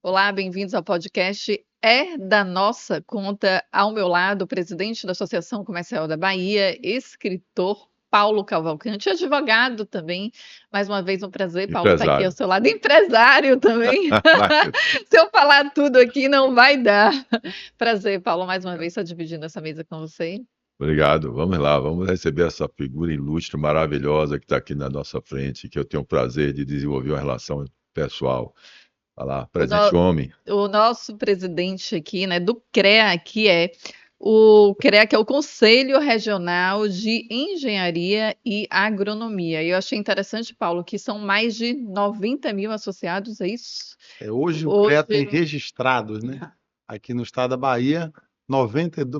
Olá, bem-vindos ao podcast É da Nossa Conta. Ao meu lado, o presidente da Associação Comercial da Bahia, escritor Paulo Cavalcante, advogado também. Mais uma vez, um prazer, Paulo, estar aqui ao Empresário. seu lado. Empresário também. Vai. Se eu falar tudo aqui, não vai dar. Prazer, Paulo, mais uma vez, estar dividindo essa mesa com você. Obrigado. Vamos lá, vamos receber essa figura ilustre, maravilhosa que está aqui na nossa frente, que eu tenho o prazer de desenvolver uma relação pessoal. Vai lá, O, presente no- homem. o nosso presidente aqui, né, do CREA, que é o CREA, que é o Conselho Regional de Engenharia e Agronomia. E eu achei interessante, Paulo, que são mais de 90 mil associados, é isso? Hoje o Hoje, CREA tem registrados, né? Aqui no estado da Bahia,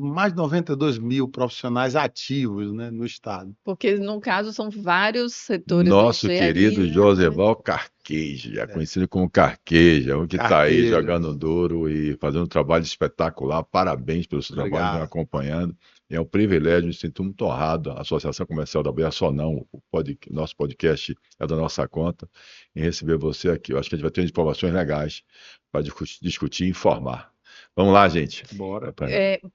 mais de 92 mil profissionais ativos, né, no estado. porque no caso são vários setores da Nosso querido engenharia. Josival Carqueja, conhecido como Carqueja, o que está aí Carqueja. jogando duro e fazendo um trabalho espetacular. Parabéns pelo seu trabalho, Obrigado. me acompanhando. É um privilégio, me sinto muito honrado. A Associação Comercial da Bahia, só não, nosso podcast é da nossa conta, em receber você aqui. Eu acho que a gente vai ter informações legais para discutir e informar. Vamos lá, gente. Bora.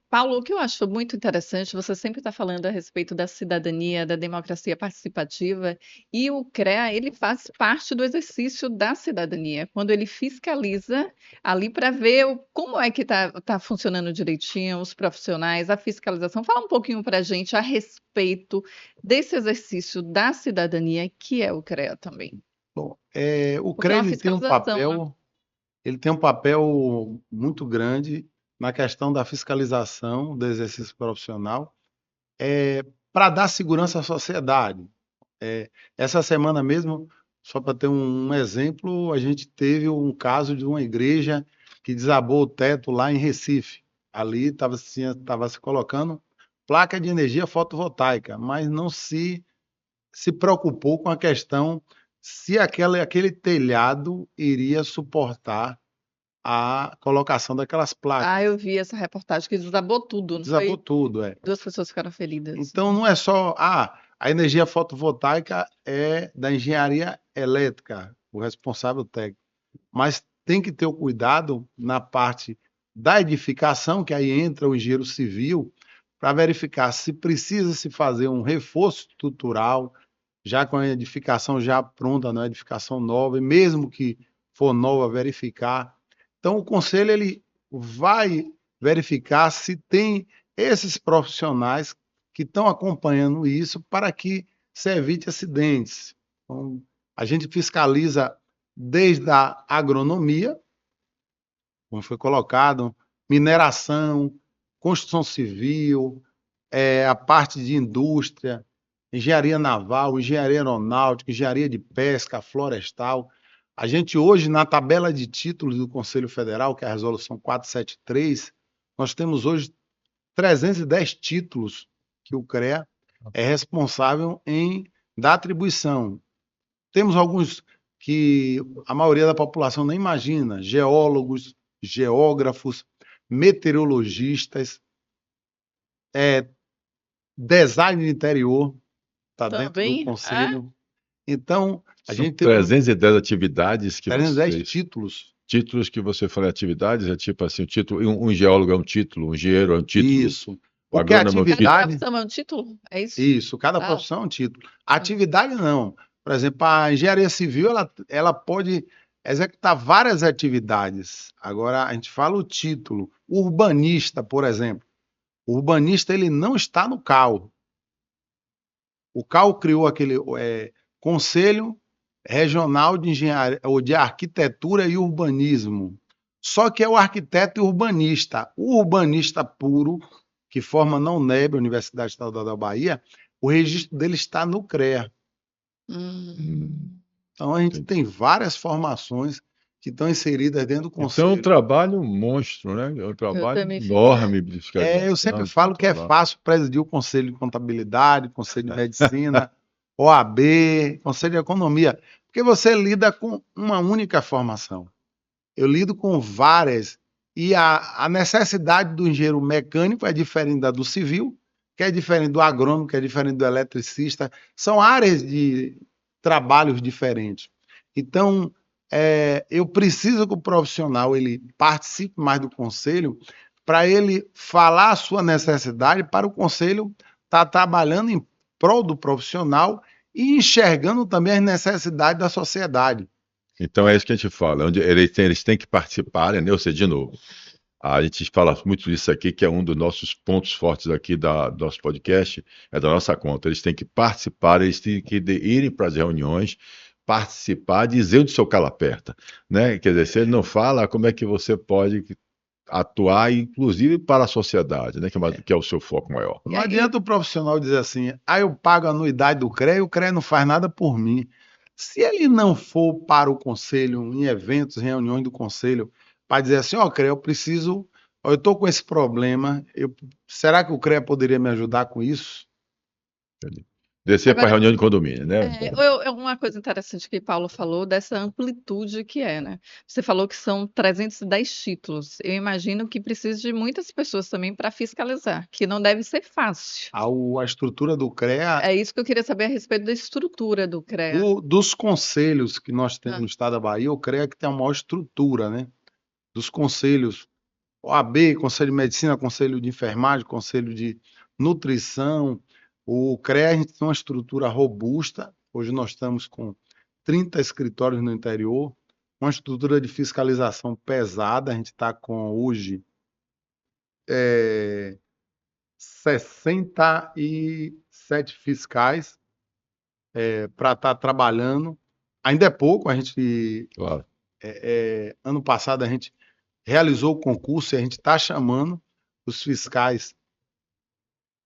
Paulo, o que eu acho muito interessante, você sempre está falando a respeito da cidadania, da democracia participativa, e o CREA, ele faz parte do exercício da cidadania, quando ele fiscaliza ali para ver como é que tá funcionando direitinho, os profissionais, a fiscalização. Fala um pouquinho para a gente a respeito desse exercício da cidadania, que é o CREA também. Bom, o Porque é CREA uma ele tem um fiscalização, né? papel muito grande na questão da fiscalização do exercício profissional, para dar segurança à sociedade. Essa semana mesmo, só para ter um exemplo, a gente teve um caso de uma igreja que desabou o teto lá em Recife. Ali estava se colocando placa de energia fotovoltaica, mas não se preocupou com a questão se aquele telhado iria suportar a colocação daquelas placas. Ah, eu vi essa reportagem que desabou tudo, não Desabou foi? tudo, 2 pessoas ficaram feridas. Então não é só, a energia fotovoltaica é da engenharia elétrica, o responsável técnico, mas tem que ter o cuidado na parte da edificação, que aí entra o engenheiro civil, para verificar se precisa se fazer um reforço estrutural, já com a edificação já pronta, não é edificação nova, e mesmo que for nova, verificar. Então o conselho ele vai verificar se tem esses profissionais que estão acompanhando isso para que se evite acidentes. Então, a gente fiscaliza desde a agronomia, como foi colocado, mineração, construção civil, a parte de indústria, engenharia naval, engenharia aeronáutica, engenharia de pesca, florestal. A gente hoje, na tabela de títulos do Conselho Federal, que é a resolução 473, nós temos hoje 310 títulos que o CREA é responsável em dar atribuição. Temos alguns que a maioria da população nem imagina: geólogos, geógrafos, meteorologistas, design de interior, está dentro do Também? conselho. Então, a São gente tem 310 atividades que 310 vocês... títulos. Títulos que você fala atividades, é tipo assim, um geólogo é um título, um engenheiro é um título, Isso. o Porque a agrônomo é um título. Cada atividade. profissão é um título? É isso? Isso, cada Ah. profissão é um título. A atividade não. Por exemplo, a engenharia civil ela pode executar várias atividades. Agora, a gente fala o título. O urbanista, por exemplo. O urbanista ele não está no CAU. O CAU criou aquele Conselho Regional de Engenharia, ou de Arquitetura e Urbanismo. Só que é o arquiteto e urbanista. O urbanista puro, que forma na UNEB, Universidade Estadual da Bahia, o registro dele está no CREA. Então a gente tem várias formações que estão inseridas dentro do conselho. Então é um trabalho monstro, né? É um trabalho também fico enorme de fiscalização. Eu sempre falo que é fácil presidir o Conselho de Contabilidade, Conselho de Medicina, OAB, Conselho de Economia, porque você lida com uma única formação. Eu lido com várias, e a necessidade do engenheiro mecânico é diferente da do civil, que é diferente do agrônomo, que é diferente do eletricista. São áreas de trabalhos diferentes. Então, eu preciso que o profissional ele participe mais do conselho para ele falar a sua necessidade para o conselho estar trabalhando em prol do profissional e enxergando também as necessidades da sociedade. Então é isso que a gente fala, onde eles têm que participar, né? Ou seja, de novo, a gente fala muito disso aqui, que é um dos nossos pontos fortes aqui do nosso podcast, é da nossa conta. Eles têm que participar, eles têm que irem para as reuniões, participar, dizer onde seu calo aperta, né? Quer dizer, se ele não fala, como é que você pode atuar, inclusive para a sociedade, né? Que é o seu foco maior. Não adianta o profissional dizer assim, eu pago a anuidade do CREA e o CREA não faz nada por mim. Se ele não for para o conselho, em eventos, reuniões do conselho, para dizer assim, CREA, eu estou com esse problema, será que o CREA poderia me ajudar com isso? Descer para a Agora, reunião de condomínio, né? uma coisa interessante que Paulo falou dessa amplitude que é, né? Você falou que são 310 títulos. Eu imagino que precisa de muitas pessoas também para fiscalizar, que não deve ser fácil. A estrutura do CREA, É isso que eu queria saber a respeito da estrutura do CREA. dos conselhos que nós temos no estado da Bahia, o CREA que tem a maior estrutura, né? Dos conselhos, OAB, Conselho de Medicina, Conselho de Enfermagem, Conselho de Nutrição. O CREA, a gente tem uma estrutura robusta. Hoje nós estamos com 30 escritórios no interior, uma estrutura de fiscalização pesada. A gente está com hoje 67 fiscais para estar trabalhando. Ainda é pouco, Claro. ano passado a gente realizou o concurso e a gente está chamando os fiscais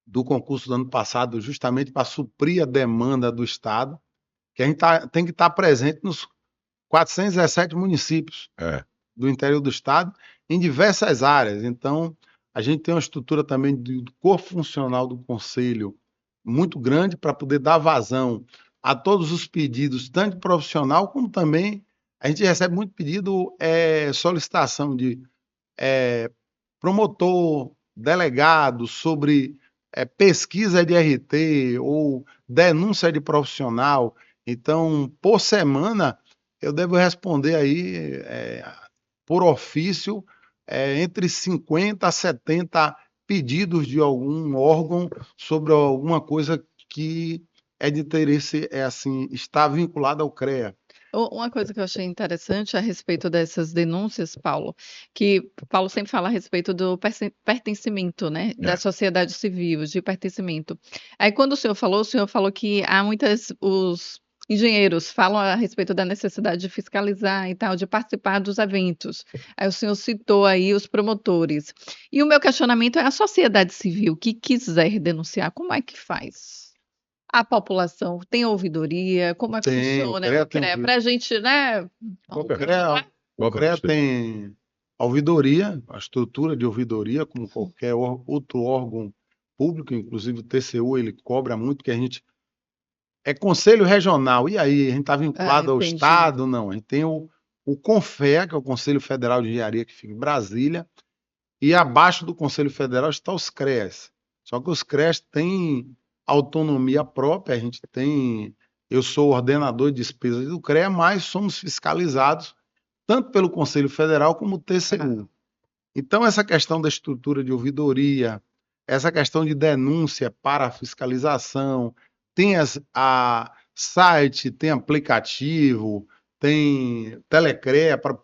do concurso do ano passado justamente para suprir a demanda do Estado, que a gente tem que estar presente nos 417 municípios do interior do Estado, em diversas áreas. Então, a gente tem uma estrutura também do corpo funcional do Conselho muito grande para poder dar vazão a todos os pedidos, tanto profissional como também a gente recebe muito pedido, solicitação de promotor, delegado, sobre pesquisa de RT ou denúncia de profissional. Então, por semana, eu devo responder aí, por ofício, entre 50 a 70 pedidos de algum órgão sobre alguma coisa que é de interesse, assim, está vinculada ao CREA. Uma coisa que eu achei interessante a respeito dessas denúncias, Paulo, que Paulo sempre fala a respeito do pertencimento, né, da sociedade civil, de pertencimento. Aí quando o senhor falou que há os engenheiros falam a respeito da necessidade de fiscalizar e tal, de participar dos eventos. Aí o senhor citou aí os promotores. E o meu questionamento é a sociedade civil que quiser denunciar, como é que faz? A população tem ouvidoria? Como é que funciona o CREA? Para a gente, né? O CREA tem ouvidoria, a estrutura de ouvidoria, como qualquer outro órgão público, inclusive o TCU, ele cobra muito, que a gente é conselho regional. E aí, a gente está vinculado ao Estado? Não, a gente tem o CONFEA, que é o Conselho Federal de Engenharia, que fica em Brasília, e abaixo do Conselho Federal estão os CREAs. Só que os CREAs têm autonomia própria, eu sou ordenador de despesas do CREA, mas somos fiscalizados tanto pelo Conselho Federal como o TCU. Então, essa questão da estrutura de ouvidoria, essa questão de denúncia para a fiscalização, tem a site, tem aplicativo, tem telecrea para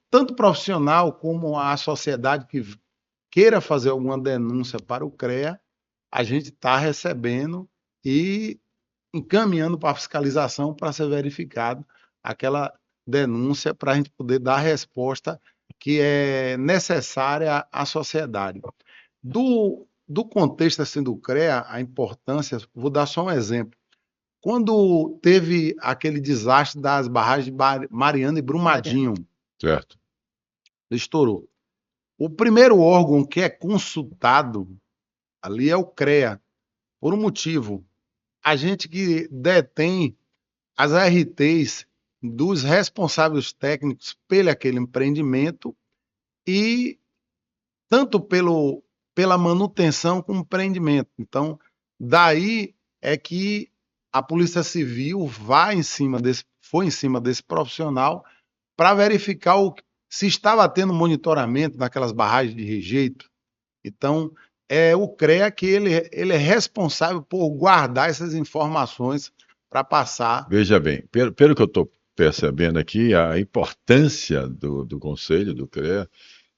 tanto profissional como a sociedade que queira fazer alguma denúncia para o CREA, a gente está recebendo e encaminhando para a fiscalização para ser verificado aquela denúncia para a gente poder dar a resposta que é necessária à sociedade. Do contexto assim, do CREA, a importância, vou dar só um exemplo. Quando teve aquele desastre das barragens de Mariana e Brumadinho, certo, estourou. O primeiro órgão que é consultado ali é o CREA, por um motivo. A gente que detém as RTs dos responsáveis técnicos pelo aquele empreendimento e tanto pela manutenção como empreendimento. Então, daí é que a Polícia Civil vai em cima foi em cima desse profissional para verificar se estava tendo monitoramento naquelas barragens de rejeito. Então, é o CREA que ele é responsável por guardar essas informações para passar. Veja bem, pelo que eu estou percebendo aqui, a importância do Conselho, do CREA,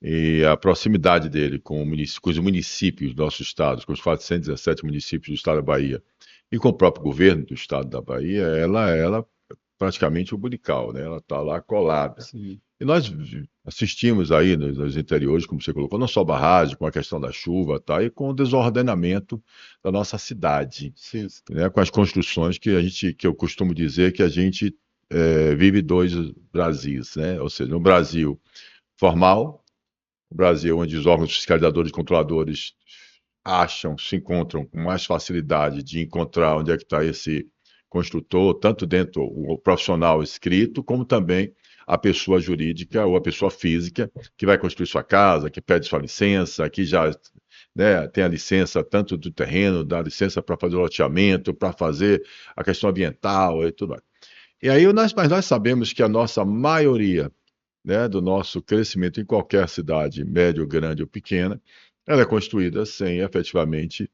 e a proximidade dele com os municípios do nosso estado, com os 417 municípios do estado da Bahia, e com o próprio governo do estado da Bahia, ela é praticamente umbilical, né? Ela está lá colada. Sim. E nós assistimos aí nos interiores, como você colocou, não só barragem, com a questão da chuva, tá? E com o desordenamento da nossa cidade, Sim. né? Com as construções que eu costumo dizer que a gente vive dois Brasis, né? Ou seja, no Brasil formal, o Brasil onde os órgãos fiscalizadores e controladores se encontram com mais facilidade de encontrar onde é que está esse construtor, tanto dentro o profissional escrito, como também a pessoa jurídica ou a pessoa física que vai construir sua casa, que pede sua licença, que já, né, tem a licença tanto do terreno, dá licença para fazer o loteamento, para fazer a questão ambiental e tudo mais. E aí mas nós sabemos que a nossa maioria, né, do nosso crescimento em qualquer cidade, média, grande ou pequena, ela é construída sem efetivamente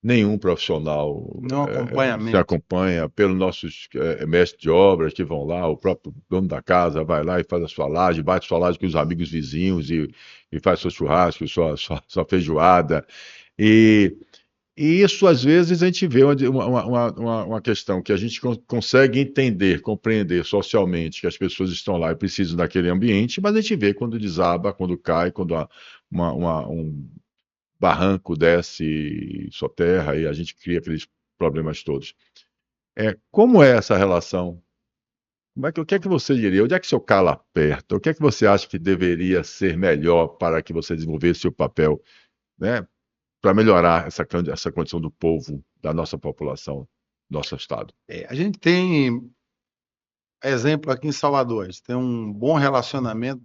nenhum profissional Não se acompanhamento. acompanha, pelos nossos mestres de obras que vão lá, o próprio dono da casa vai lá e faz a sua laje, bate sua laje com os amigos vizinhos e faz seu churrasco, sua feijoada. E, e isso, às vezes, a gente vê uma questão que a gente consegue entender, compreender socialmente, que as pessoas estão lá e precisam daquele ambiente, mas a gente vê quando desaba, quando cai, quando um barranco desce e soterra e a gente cria aqueles problemas todos. Como é essa relação? O que é que você diria? Onde é que seu calo aperta? O que é que você acha que deveria ser melhor para que você desenvolvesse o papel, né, para melhorar essa condição do povo, da nossa população, do nosso estado? A gente tem exemplo aqui em Salvador, a gente tem um bom relacionamento.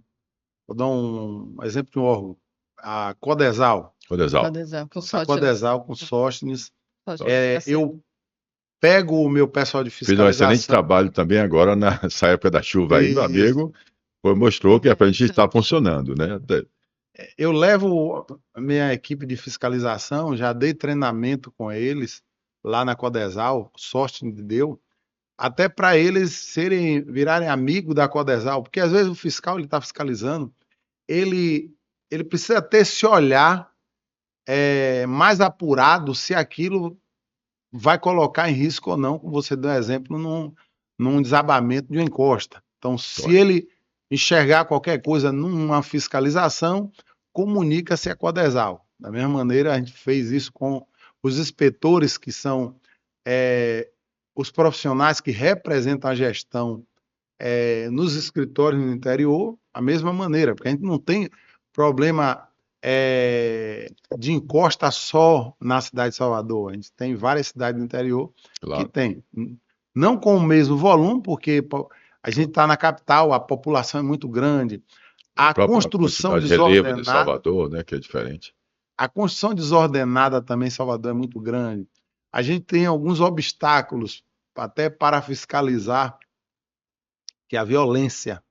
Vou dar um exemplo de um órgão, a Codesal. Codesal. Com A Sóstenes. Codesal com Sóstenes. Sóstenes. Eu pego o meu pessoal de Fiz um fiscalização. excelente trabalho também agora nessa época da chuva aí, meu Isso. amigo, mostrou que a gente está funcionando, né? Eu levo a minha equipe de fiscalização, já dei treinamento com eles lá na Codesal, sorte me deu, até para eles virarem amigos da Codesal, porque às vezes o fiscal ele está fiscalizando, ele precisa ter esse olhar mais apurado se aquilo vai colocar em risco ou não, como você deu um exemplo, num desabamento de uma encosta. Então, se ele enxergar qualquer coisa numa fiscalização, comunica-se a Codesal. Da mesma maneira, a gente fez isso com os inspetores, que são os profissionais que representam a gestão nos escritórios no interior, a mesma maneira, porque a gente não tem problema de encosta só na cidade de Salvador. A gente tem várias cidades do interior que tem. Não com o mesmo volume, porque a gente está na capital, a população é muito grande. A construção desordenada de Salvador, né, que é diferente. A construção desordenada também em Salvador é muito grande. A gente tem alguns obstáculos até para fiscalizar, que é a violência.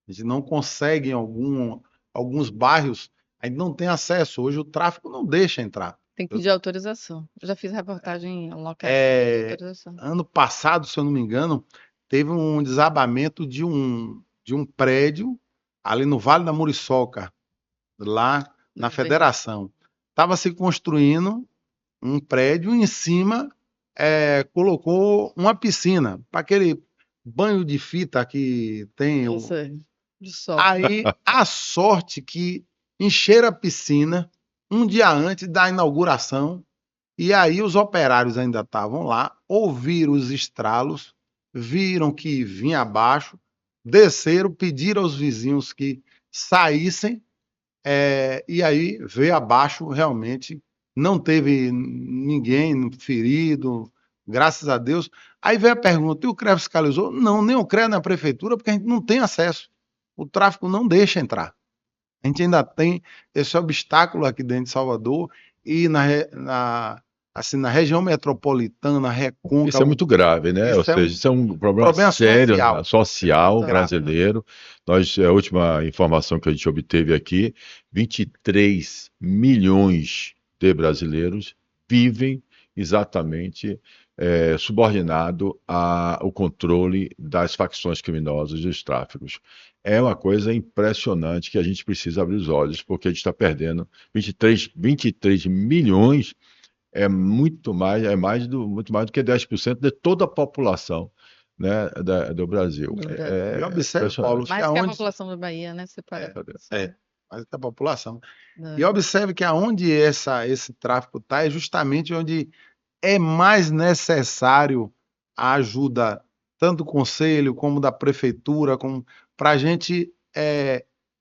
A gente não consegue em alguns bairros, a gente não tem acesso. Hoje o tráfico não deixa entrar. Tem que pedir autorização. Eu já fiz reportagem em locais de autorização. Ano passado, se eu não me engano, teve um desabamento de um prédio ali no Vale da Muriçoca, lá na Federação. Estava se construindo um prédio e em cima colocou uma piscina, para aquele banho de fita que tem. De sol. Aí, a sorte que encheram a piscina um dia antes da inauguração, e aí os operários ainda estavam lá, ouviram os estralos, viram que vinha abaixo, desceram, pediram aos vizinhos que saíssem, e aí veio abaixo, realmente não teve ninguém ferido, graças a Deus. Aí veio a pergunta, e o CREA fiscalizou? Não, nem o CREA na prefeitura, porque a gente não tem acesso. O tráfico não deixa entrar. A gente ainda tem esse obstáculo aqui dentro de Salvador, e assim, na região metropolitana, Isso é Recôncavo, muito grave, né? Ou isso é seja, um isso é um problema problema sério social. social brasileiro. A última informação que a gente obteve aqui, 23 milhões de brasileiros vivem exatamente subordinado ao controle das facções criminosas e dos tráficos. É uma coisa impressionante que a gente precisa abrir os olhos, porque a gente está perdendo 23 milhões. Muito mais do que 10% de toda a população, né, do Brasil. Do E Brasil. observe, Paulo, Impressionante. que Mais que a aonde... população da Bahia, né? Se parar pra pensar. mais da população. Né? E observe que aonde esse tráfico está é justamente onde é mais necessário a ajuda, tanto do conselho como da prefeitura, para a gente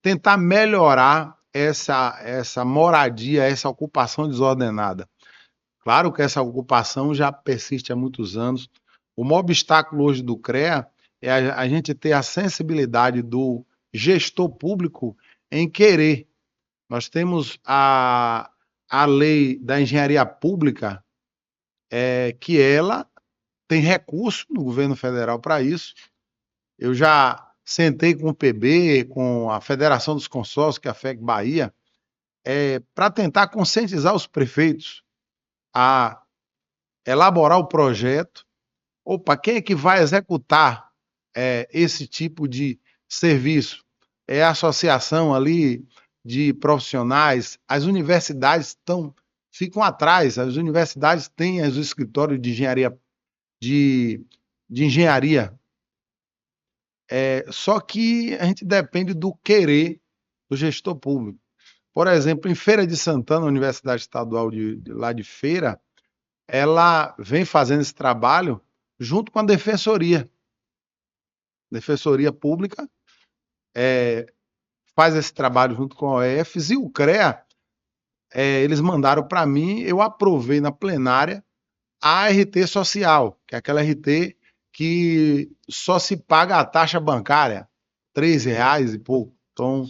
tentar melhorar essa moradia, essa ocupação desordenada. Claro que essa ocupação já persiste há muitos anos. O maior obstáculo hoje do CREA é a gente ter a sensibilidade do gestor público em querer. Nós temos a lei da engenharia pública, que ela tem recurso no governo federal para isso. Eu já sentei com o PB, com a Federação dos Consórcios, que é a FEC Bahia, para tentar conscientizar os prefeitos a elaborar o projeto. Opa, quem é que vai executar esse tipo de serviço? É a associação ali de profissionais, as universidades ficam atrás, as universidades têm os escritórios de engenharia, de engenharia. Só que a gente depende do querer do gestor público. Por exemplo, em Feira de Santana, a Universidade Estadual lá de Feira, ela vem fazendo esse trabalho junto com a Defensoria Pública, faz esse trabalho junto com a OEFS, e o CREA, eles mandaram para mim, eu aprovei na plenária a RT social, que é aquela RT que só se paga a taxa bancária, R$3 e pouco. Então,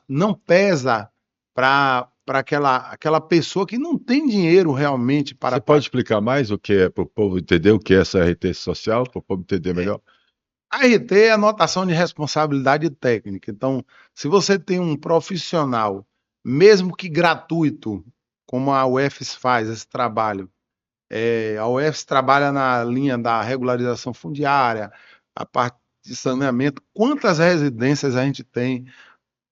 não pesa para aquela pessoa que não tem dinheiro realmente para... Você pode explicar mais o que é, para o povo entender o que é essa RT social, para o povo entender melhor? A RT é anotação de responsabilidade técnica. Então, se você tem um profissional, mesmo que gratuito, como a UFES faz esse trabalho, a UFES trabalha na linha da regularização fundiária, a parte de saneamento. Quantas residências a gente tem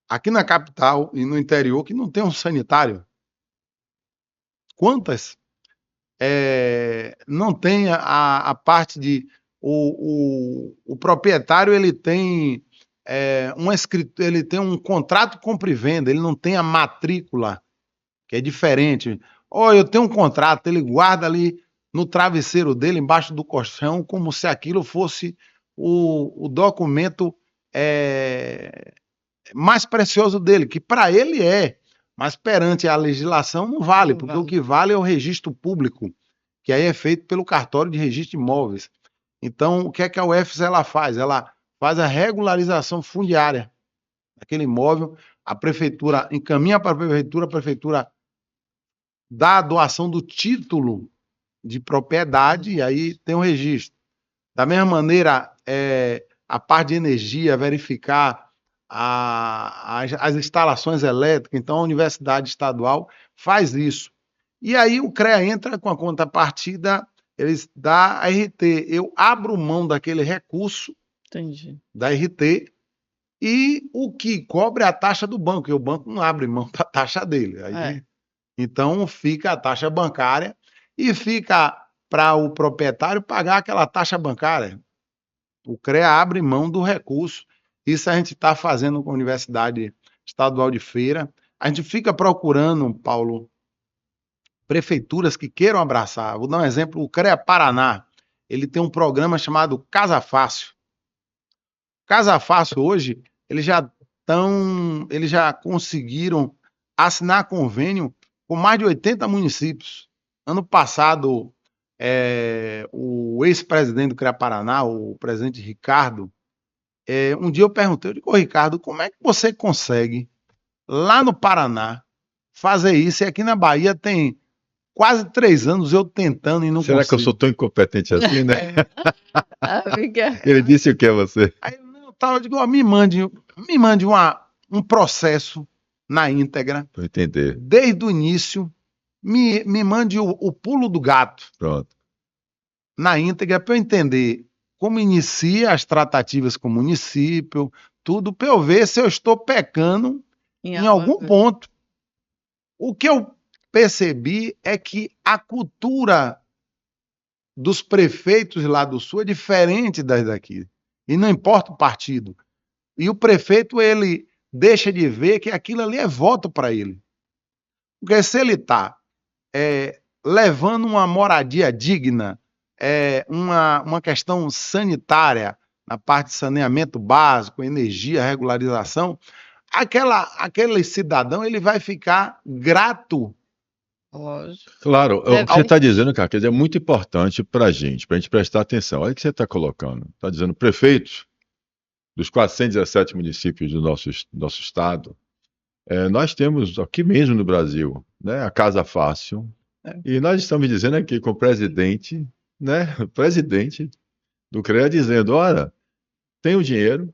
aqui na capital e no interior que não tem um sanitário? Quantas? Não tem a parte de... O proprietário ele tem ele tem um contrato compra e venda, ele não tem a matrícula, que é diferente. Eu tenho um contrato, ele guarda ali no travesseiro dele, embaixo do colchão, como se aquilo fosse o documento mais precioso dele, que para ele mas perante a legislação não vale, porque o que vale é o registro público, que aí é feito pelo cartório de registro de imóveis. Então, o que é que a UFES ela faz? Ela faz a regularização fundiária daquele imóvel, a prefeitura encaminha para a prefeitura dá a doação do título de propriedade e aí tem um registro. Da mesma maneira, a parte de energia, verificar as instalações elétricas, então a Universidade Estadual faz isso. E aí o CREA entra com a contrapartida, eles dão a RT. Eu abro mão daquele recurso da RT e o que cobra é a taxa do banco, e o banco não abre mão da taxa dele. Então fica a taxa bancária e fica para o proprietário pagar aquela taxa bancária. O CREA abre mão do recurso. Isso a gente está fazendo com a Universidade Estadual de Feira. A gente fica procurando, Paulo, prefeituras que queiram abraçar. Vou dar um exemplo, o CREA Paraná, ele tem um programa chamado Casa Fácil. Casa Fácil hoje, eles já conseguiram assinar convênio com mais de 80 municípios. Ano passado, o ex-presidente do CREA Paraná, o presidente Ricardo, um dia eu perguntei, eu digo, Ricardo, como é que você consegue, lá no Paraná, fazer isso? E aqui na Bahia tem quase 3 anos eu tentando e não Será que eu sou consigo. tão incompetente assim, né? Amiga, Ele disse o que a você? Aí não, tá, eu digo, ó, me mande um processo na íntegra, Para entender. desde o início, me mande o pulo do gato Pronto. na íntegra para eu entender como inicia as tratativas com o município, tudo, para eu ver se eu estou pecando em algum ponto. O que eu percebi é que a cultura dos prefeitos lá do Sul é diferente das daqui. E não importa o partido. E o prefeito, ele deixa de ver que aquilo ali é voto para ele. Porque se ele está levando uma moradia digna, uma questão sanitária, na parte de saneamento básico, energia, regularização, aquele cidadão ele vai ficar grato. lógico. Claro, o Deve que você ser. está dizendo, cara, quer dizer, é muito importante para a gente prestar atenção. Olha o que você está colocando. Está dizendo, prefeitos dos 417 municípios do nosso estado, nós temos aqui mesmo no Brasil, né, a Casa Fácil, e nós estamos dizendo aqui com o presidente, né, o presidente do CREA dizendo, olha, tem o dinheiro,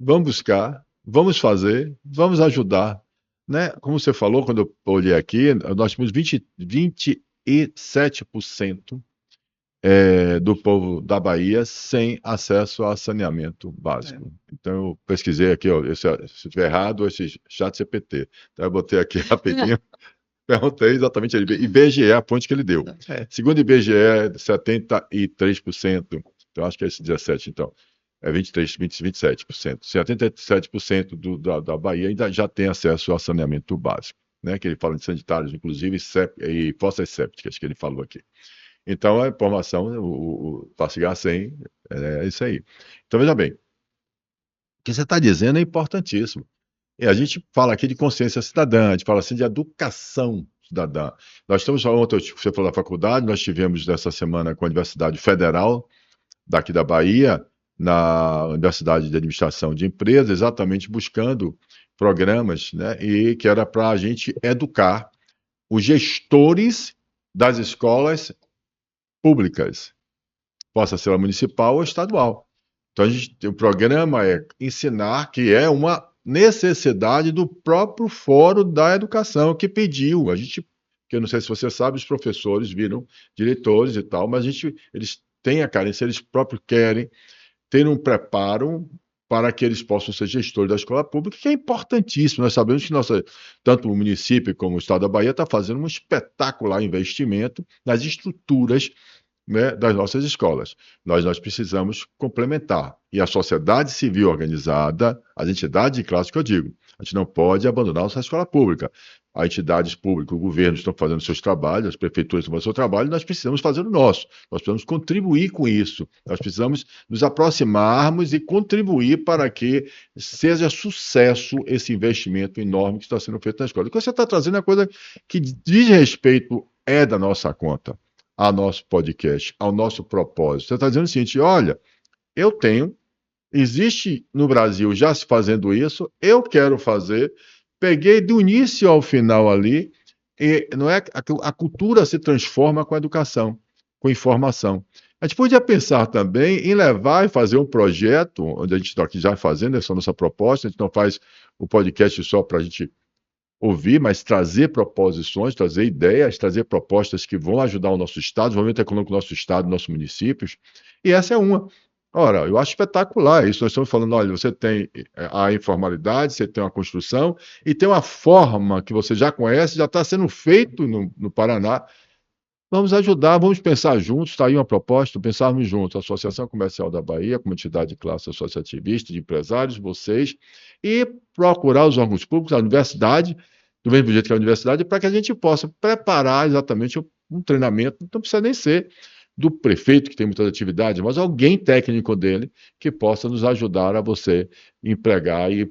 vamos buscar, vamos fazer, vamos ajudar. Né? Como você falou, quando eu olhei aqui, nós temos 27% do povo da Bahia sem acesso a saneamento básico. Então, eu pesquisei aqui, ó, se estiver errado, esse chat CPT. Então, eu botei aqui rapidinho, perguntei exatamente ali. IBGE, a fonte que ele deu. Segundo o IBGE, 73%. Então, acho que é esse 17%, então. É 27%. 77% da Bahia ainda já tem acesso a saneamento básico, né? Que ele fala de sanitários, inclusive, e fossas sépticas, que ele falou aqui. Então, a informação, para chegar a 100, é isso aí. Então, veja bem, o que você está dizendo é importantíssimo. E a gente fala aqui de consciência cidadã, a gente fala assim de educação cidadã. Nós estamos, ontem você falou da faculdade, nós tivemos nessa semana com a Universidade Federal daqui da Bahia, na Universidade de Administração de Empresas, exatamente buscando programas, né, e que era para a gente educar os gestores das escolas públicas, possa ser a municipal ou estadual. Então, o programa é ensinar, que é uma necessidade do próprio Fórum da Educação, que pediu. Que eu não sei se você sabe, os professores viram diretores e tal, mas eles têm a carência, eles próprios querem ter um preparo para que eles possam ser gestores da escola pública, que é importantíssimo. Nós sabemos que tanto o município como o Estado da Bahia está fazendo um espetacular investimento nas estruturas, né, das nossas escolas. Nós precisamos complementar. E a sociedade civil organizada, as entidades de classe que eu digo, a gente não pode abandonar a nossa escola pública. As entidades públicas, o governo estão fazendo seus trabalhos, as prefeituras estão fazendo seu trabalho, nós precisamos fazer o nosso. Nós precisamos contribuir com isso. Nós precisamos nos aproximarmos e contribuir para que seja sucesso esse investimento enorme que está sendo feito na escola. O que você está trazendo é coisa que diz respeito da nossa conta, ao nosso podcast, ao nosso propósito. Você está dizendo o seguinte, olha, existe no Brasil já se fazendo isso, eu quero fazer, peguei do início ao final ali, e não é a cultura se transforma com a educação, com informação. A gente podia pensar também em levar e fazer um projeto, onde a gente está aqui já fazendo, essa é a nossa proposta, a gente não faz o podcast só para a gente ouvir, mas trazer proposições, trazer ideias, trazer propostas que vão ajudar o nosso Estado, o desenvolvimento econômico do nosso Estado, dos nossos municípios, e essa é uma. Ora, eu acho espetacular isso. Nós estamos falando, olha, você tem a informalidade, você tem uma construção e tem uma forma que você já conhece, já está sendo feito no Paraná. Vamos ajudar, vamos pensar juntos, está aí uma proposta, pensarmos juntos, a Associação Comercial da Bahia, como entidade de classe associativista, de empresários, vocês, e procurar os órgãos públicos, a universidade, do mesmo jeito que a universidade, para que a gente possa preparar exatamente um treinamento, não precisa nem ser do prefeito, que tem muitas atividades, mas alguém técnico dele que possa nos ajudar a você empregar e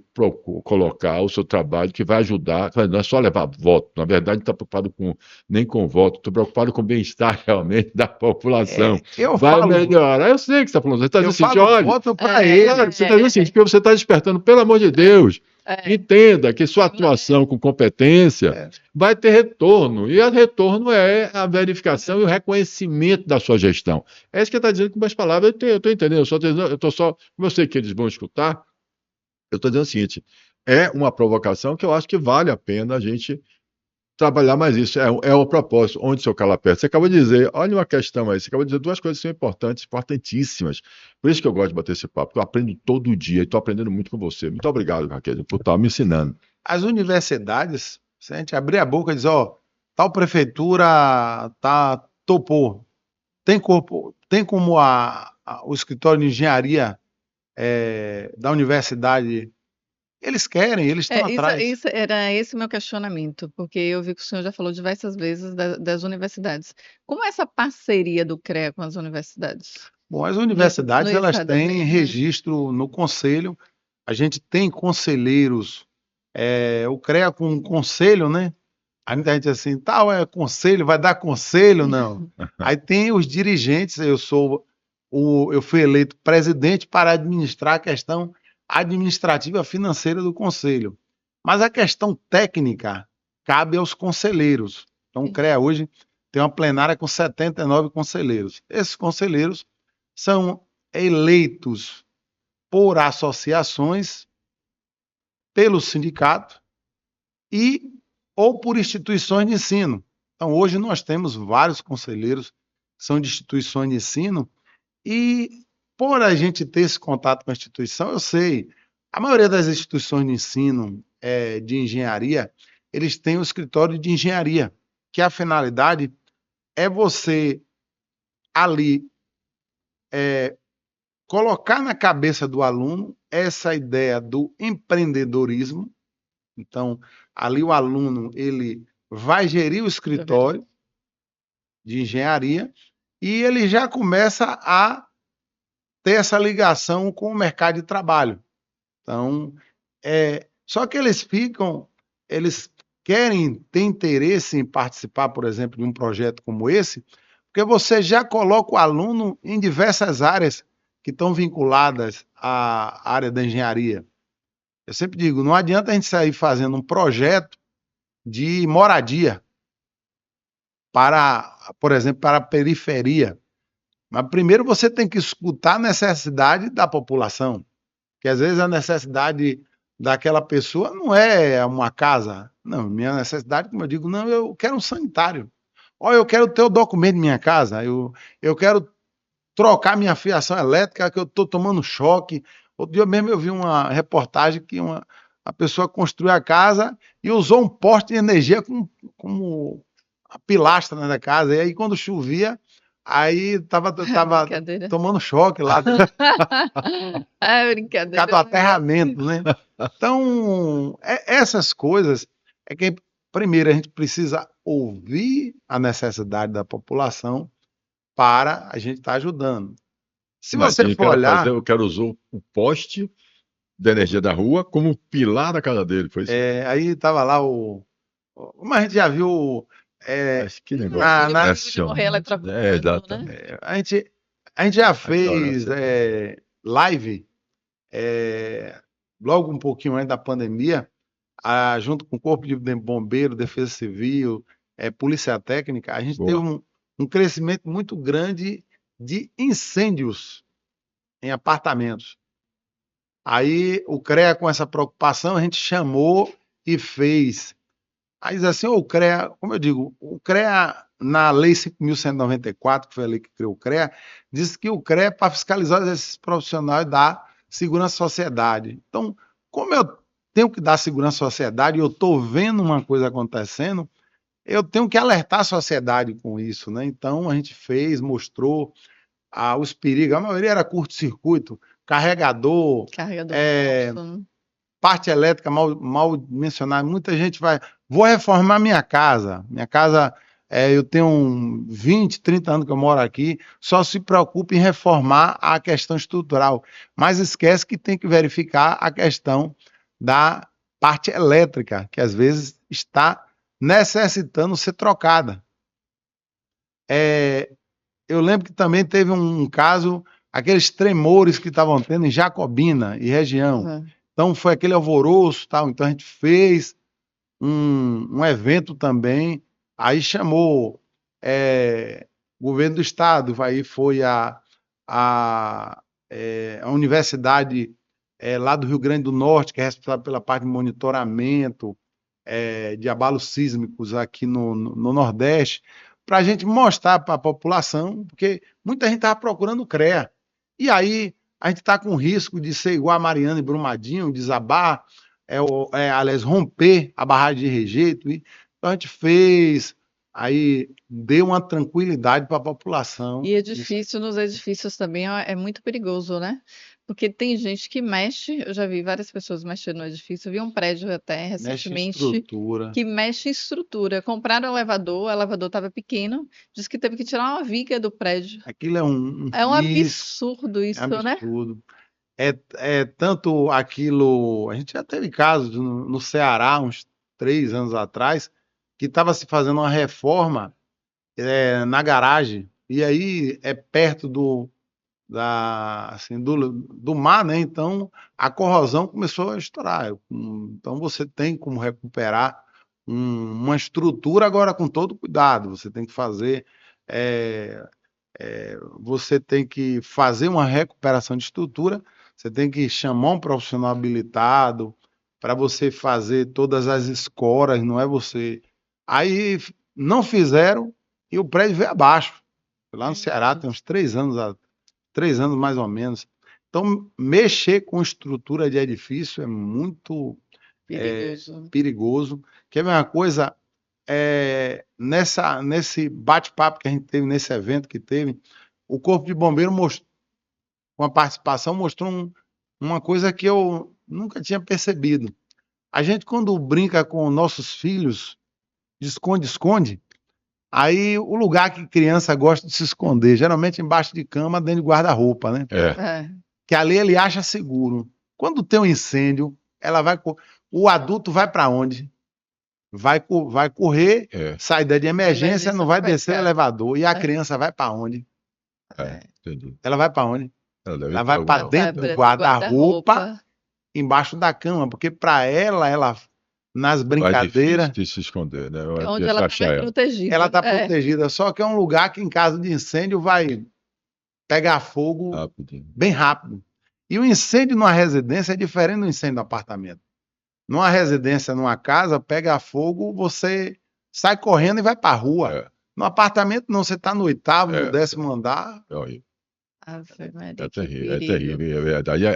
colocar o seu trabalho que vai ajudar, não é só levar voto, na verdade não está preocupado nem com voto, estou preocupado com o bem-estar realmente da população. Eu Vai falo, melhorar. Eu sei que você está falando, você está eu dizendo assim, falo olha, voto para É, ele. claro, você está dizendo assim, porque você está despertando, pelo amor de Deus, entenda que sua atuação com competência É. vai ter retorno, e o retorno é a verificação e o reconhecimento da sua gestão. É isso que ele está dizendo com mais palavras, eu estou entendendo, eu estou só, como eu sei que eles vão escutar, eu estou dizendo o seguinte, é uma provocação que eu acho que vale a pena a gente trabalhar mais isso. É o propósito, onde seu calo aperta. Você acabou de dizer, olha uma questão aí, você acabou de dizer duas coisas que são importantes, importantíssimas. Por isso que eu gosto de bater esse papo, porque eu aprendo todo dia e estou aprendendo muito com você. Muito obrigado, Raquel, por estar me ensinando. As universidades, se a gente abrir a boca e dizer, ó, tal prefeitura topou, tem como o escritório de engenharia da universidade, eles querem, eles estão atrás. Isso era esse o meu questionamento, porque eu vi que o senhor já falou diversas vezes das universidades. Como é essa parceria do CREA com as universidades? Bom, as universidades, No elas estado têm mesmo, né? registro no conselho, a gente tem conselheiros, o CREA com um conselho, né? Aí muita gente diz assim, tal é conselho, vai dar conselho? Não. Aí tem os dirigentes, eu fui eleito presidente para administrar a questão administrativa financeira do conselho. Mas a questão técnica cabe aos conselheiros. Então o CREA hoje tem uma plenária com 79 conselheiros. Esses conselheiros são eleitos por associações, pelo sindicato e ou por instituições de ensino. Então, hoje nós temos vários conselheiros que são de instituições de ensino e, por a gente ter esse contato com a instituição, eu sei, a maioria das instituições de ensino de engenharia, eles têm o escritório de engenharia, que a finalidade é você ali colocar na cabeça do aluno essa ideia do empreendedorismo. Então, ali o aluno ele vai gerir o escritório de engenharia e ele já começa a ter essa ligação com o mercado de trabalho. Então, só que eles querem ter interesse em participar, por exemplo, de um projeto como esse, porque você já coloca o aluno em diversas áreas que estão vinculadas à área da engenharia. Eu sempre digo, não adianta a gente sair fazendo um projeto de moradia para, por exemplo, para a periferia. Mas primeiro você tem que escutar a necessidade da população, que às vezes a necessidade daquela pessoa não é uma casa. Não, minha necessidade, como eu digo, não, eu quero um sanitário. Olha, eu quero ter o documento de minha casa, eu quero trocar minha fiação elétrica, que eu estou tomando choque. Outro dia mesmo eu vi uma reportagem que a pessoa construiu a casa e usou um poste de energia como a pilastra, né, da casa. E aí quando chovia, aí estava tomando choque lá. Brincadeira. Do aterramento, né? Então, essas coisas é que, primeiro, a gente precisa ouvir a necessidade da população para a gente estar ajudando. Se você for olhar... eu quero usar o poste da energia da rua como pilar da casa dele. Foi isso? Aí estava lá mas a gente já viu... que negócio. De morrer eletrocutado, né? A gente já fez live logo um pouquinho antes da pandemia, junto com o Corpo de Bombeiro, Defesa Civil, Polícia Técnica, a gente teve um crescimento muito grande de incêndios em apartamentos. Aí o CREA, com essa preocupação, a gente chamou e fez. Aí diz assim, o CREA, como eu digo, o CREA, na Lei 5.194, que foi a lei que criou o CREA, diz que o CREA é para fiscalizar esses profissionais da segurança à sociedade. Então, como eu tenho que dar segurança à sociedade e eu estou vendo uma coisa acontecendo, eu tenho que alertar a sociedade com isso, né? Então, a gente mostrou os perigos. A maioria era curto-circuito, carregador parte elétrica mal mencionada. Muita gente vou reformar minha casa. Minha casa eu tenho 20, 30 anos que eu moro aqui, só se preocupa em reformar a questão estrutural, mas esquece que tem que verificar a questão da parte elétrica, que às vezes está necessitando ser trocada. Eu lembro que também teve um caso, aqueles tremores que estavam tendo em Jacobina e região. Uhum. Então foi aquele alvoroço, tal. Então a gente fez um evento também, aí chamou o governo do estado, aí foi a universidade lá do Rio Grande do Norte, que é responsável pela parte de monitoramento de abalos sísmicos aqui no Nordeste, para a gente mostrar para a população, porque muita gente estava procurando CREA. E aí a gente está com risco de ser igual a Mariana e Brumadinho, desabar, aliás, romper a barragem de rejeito. Então a gente fez, aí deu uma tranquilidade para a população. E nos edifícios também é muito perigoso, né? Porque tem gente que mexe, eu já vi várias pessoas mexendo no edifício, eu vi um prédio até Mexe em recentemente estrutura. que mexe em estrutura. Compraram o elevador estava pequeno, disse que teve que tirar uma viga do prédio. Aquilo é um É um risco, absurdo isso, né? absurdo. Tanto aquilo. A gente já teve casos no Ceará, uns 3 anos atrás, que estava se fazendo uma reforma na garagem, e aí é perto do mar, né? Então a corrosão começou a estourar. Então você tem como recuperar uma estrutura agora com todo cuidado. Você tem que fazer. Você tem que fazer uma recuperação de estrutura, você tem que chamar um profissional habilitado para você fazer todas as escoras, não é você. Aí não fizeram e o prédio veio abaixo. Lá no Ceará tem uns 3 anos mais ou menos. Então, mexer com estrutura de edifício é muito perigoso. Quer ver uma coisa? Nesse bate-papo que a gente teve, nesse evento que teve, o Corpo de Bombeiro com a participação, mostrou uma coisa que eu nunca tinha percebido. A gente, quando brinca com nossos filhos de esconde-esconde, aí o lugar que criança gosta de se esconder, geralmente embaixo de cama, dentro de guarda-roupa, né? Que ali ele acha seguro. Quando tem um incêndio, o adulto vai para onde? Vai correr, saída de emergência, não vai descer o elevador. E a criança vai para onde? Entendi. Ela vai para onde? Ela vai para dentro do guarda-roupa, embaixo da cama, porque para ela nas brincadeiras, vai difícil de se esconder, né? é onde ela está mais protegida. Ela está protegida, só que é um lugar que em caso de incêndio vai pegar fogo bem rápido. E o incêndio numa residência é diferente do incêndio no apartamento. Numa residência, numa casa, pega fogo, você sai correndo e vai para a rua. No apartamento, não, você está no 8º, no 10º andar. É terrível.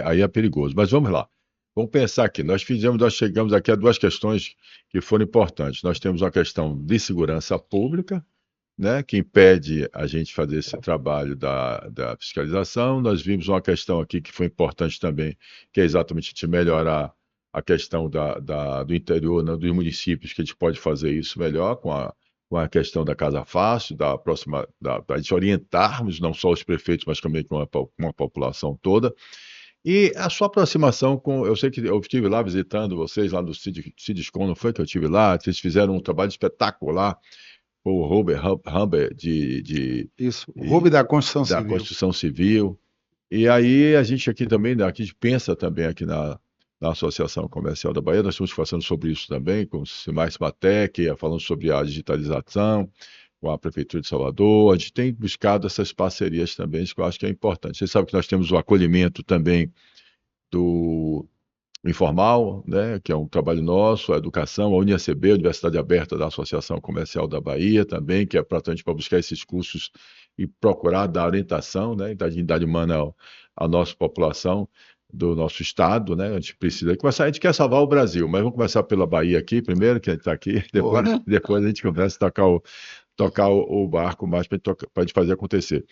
Aí é perigoso. Mas vamos lá. Vamos pensar aqui. Nós chegamos aqui a 2 questões que foram importantes. Nós temos uma questão de segurança pública, né, que impede a gente fazer esse trabalho da fiscalização. Nós vimos uma questão aqui que foi importante também, que é exatamente de melhorar a questão do interior, né, dos municípios, que a gente pode fazer isso melhor com a questão da Casa Fácil, da gente orientarmos não só os prefeitos, mas também com a população toda. E a sua aproximação eu sei que eu estive lá visitando vocês, lá no Cidiscom, não foi que eu estive lá? Vocês fizeram um trabalho espetacular, o Robert Humber Isso, o Robert da Construção Civil. E aí a gente aqui também, a gente pensa também aqui na Associação Comercial da Bahia, nós estamos conversando sobre isso também, com o Simais Matec, falando sobre a digitalização, com a Prefeitura de Salvador. A gente tem buscado essas parcerias também, que eu acho que é importante. Você sabe que nós temos o acolhimento também do informal, né, que é um trabalho nosso, a educação, a UniACB, a Universidade Aberta da Associação Comercial da Bahia também, que é para buscar esses cursos e procurar dar orientação, né, da dignidade humana à nossa população do nosso estado, né? A gente precisa começar, a gente quer salvar o Brasil, mas vamos começar pela Bahia aqui primeiro, que a gente está aqui, depois a gente começa a tocar o barco mais para a gente fazer acontecer.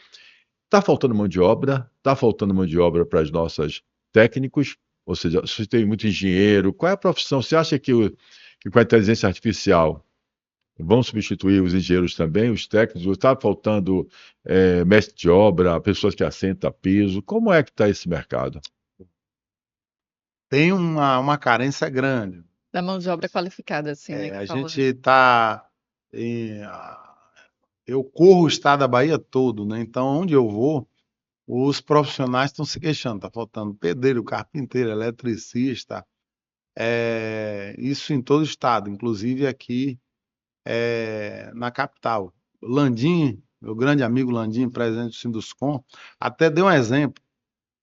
Está faltando mão de obra para os nossos técnicos, ou seja, você tem muito engenheiro, qual é a profissão? Você acha que com a inteligência artificial, Vão substituir os engenheiros também, os técnicos? Está faltando mestre de obra, pessoas que assentam piso? Como é que está esse mercado? Tem uma carência grande. Da mão de obra qualificada, assim, né? A gente está. Eu corro o estado da Bahia todo, né? Então, onde eu vou, os profissionais estão se queixando. Está faltando pedreiro, carpinteiro, eletricista. Isso em todo o estado, inclusive aqui na capital. Landim, meu grande amigo Landim, presidente do Sinduscom, até deu um exemplo.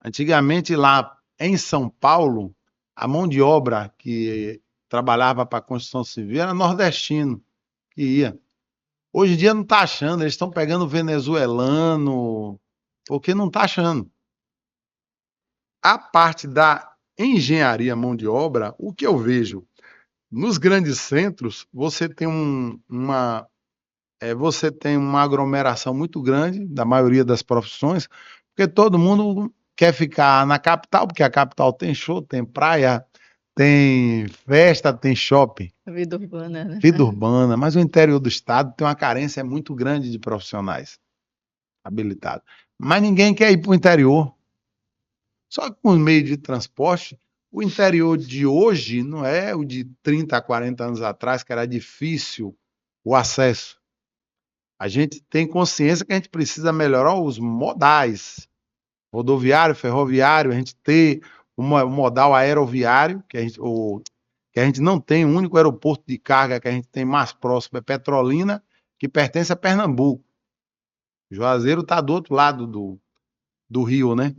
Antigamente, lá em São Paulo, a mão de obra que trabalhava para a construção civil era nordestino que ia. Hoje em dia não está achando, eles estão pegando venezuelano, porque não está achando. A parte da engenharia mão de obra, o que eu vejo nos grandes centros, você tem uma aglomeração muito grande da maioria das profissões, porque todo mundo quer ficar na capital, porque a capital tem show, tem praia, tem festa, tem shopping. Vida urbana, né? Vida urbana, mas o interior do estado tem uma carência muito grande de profissionais habilitados. Mas ninguém quer ir para o interior. Só que com os meios de transporte, o interior de hoje não é o de 30, 40 anos atrás, que era difícil o acesso. A gente tem consciência que a gente precisa melhorar os modais, rodoviário, ferroviário, a gente ter o modal aeroviário, que a gente não tem, o único aeroporto de carga que a gente tem mais próximo é Petrolina, que pertence a Pernambuco. Juazeiro está do outro lado do rio, né?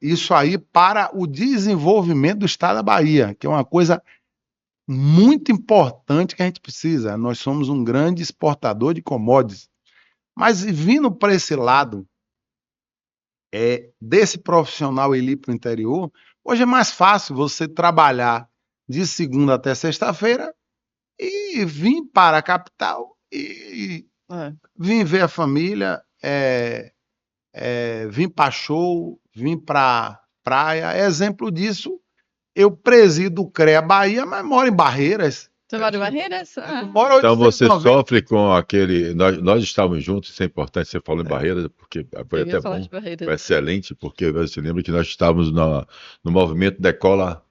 Isso aí para o desenvolvimento do estado da Bahia, que é uma coisa muito importante que a gente precisa. Nós somos um grande exportador de commodities. Mas vindo para esse lado desse profissional ele ir para o interior, hoje é mais fácil você trabalhar de segunda até sexta-feira e vir para a capital e vir ver a família, vir para show, vir para praia. Exemplo disso, eu presido o CREA Bahia, mas moro em Barreiras. Você mora em Barreiras? Então você sofre com aquele. Nós estávamos juntos, isso é importante, você falou em Barreiras, porque foi até bom, foi excelente, porque você lembra que nós estávamos no movimento Decola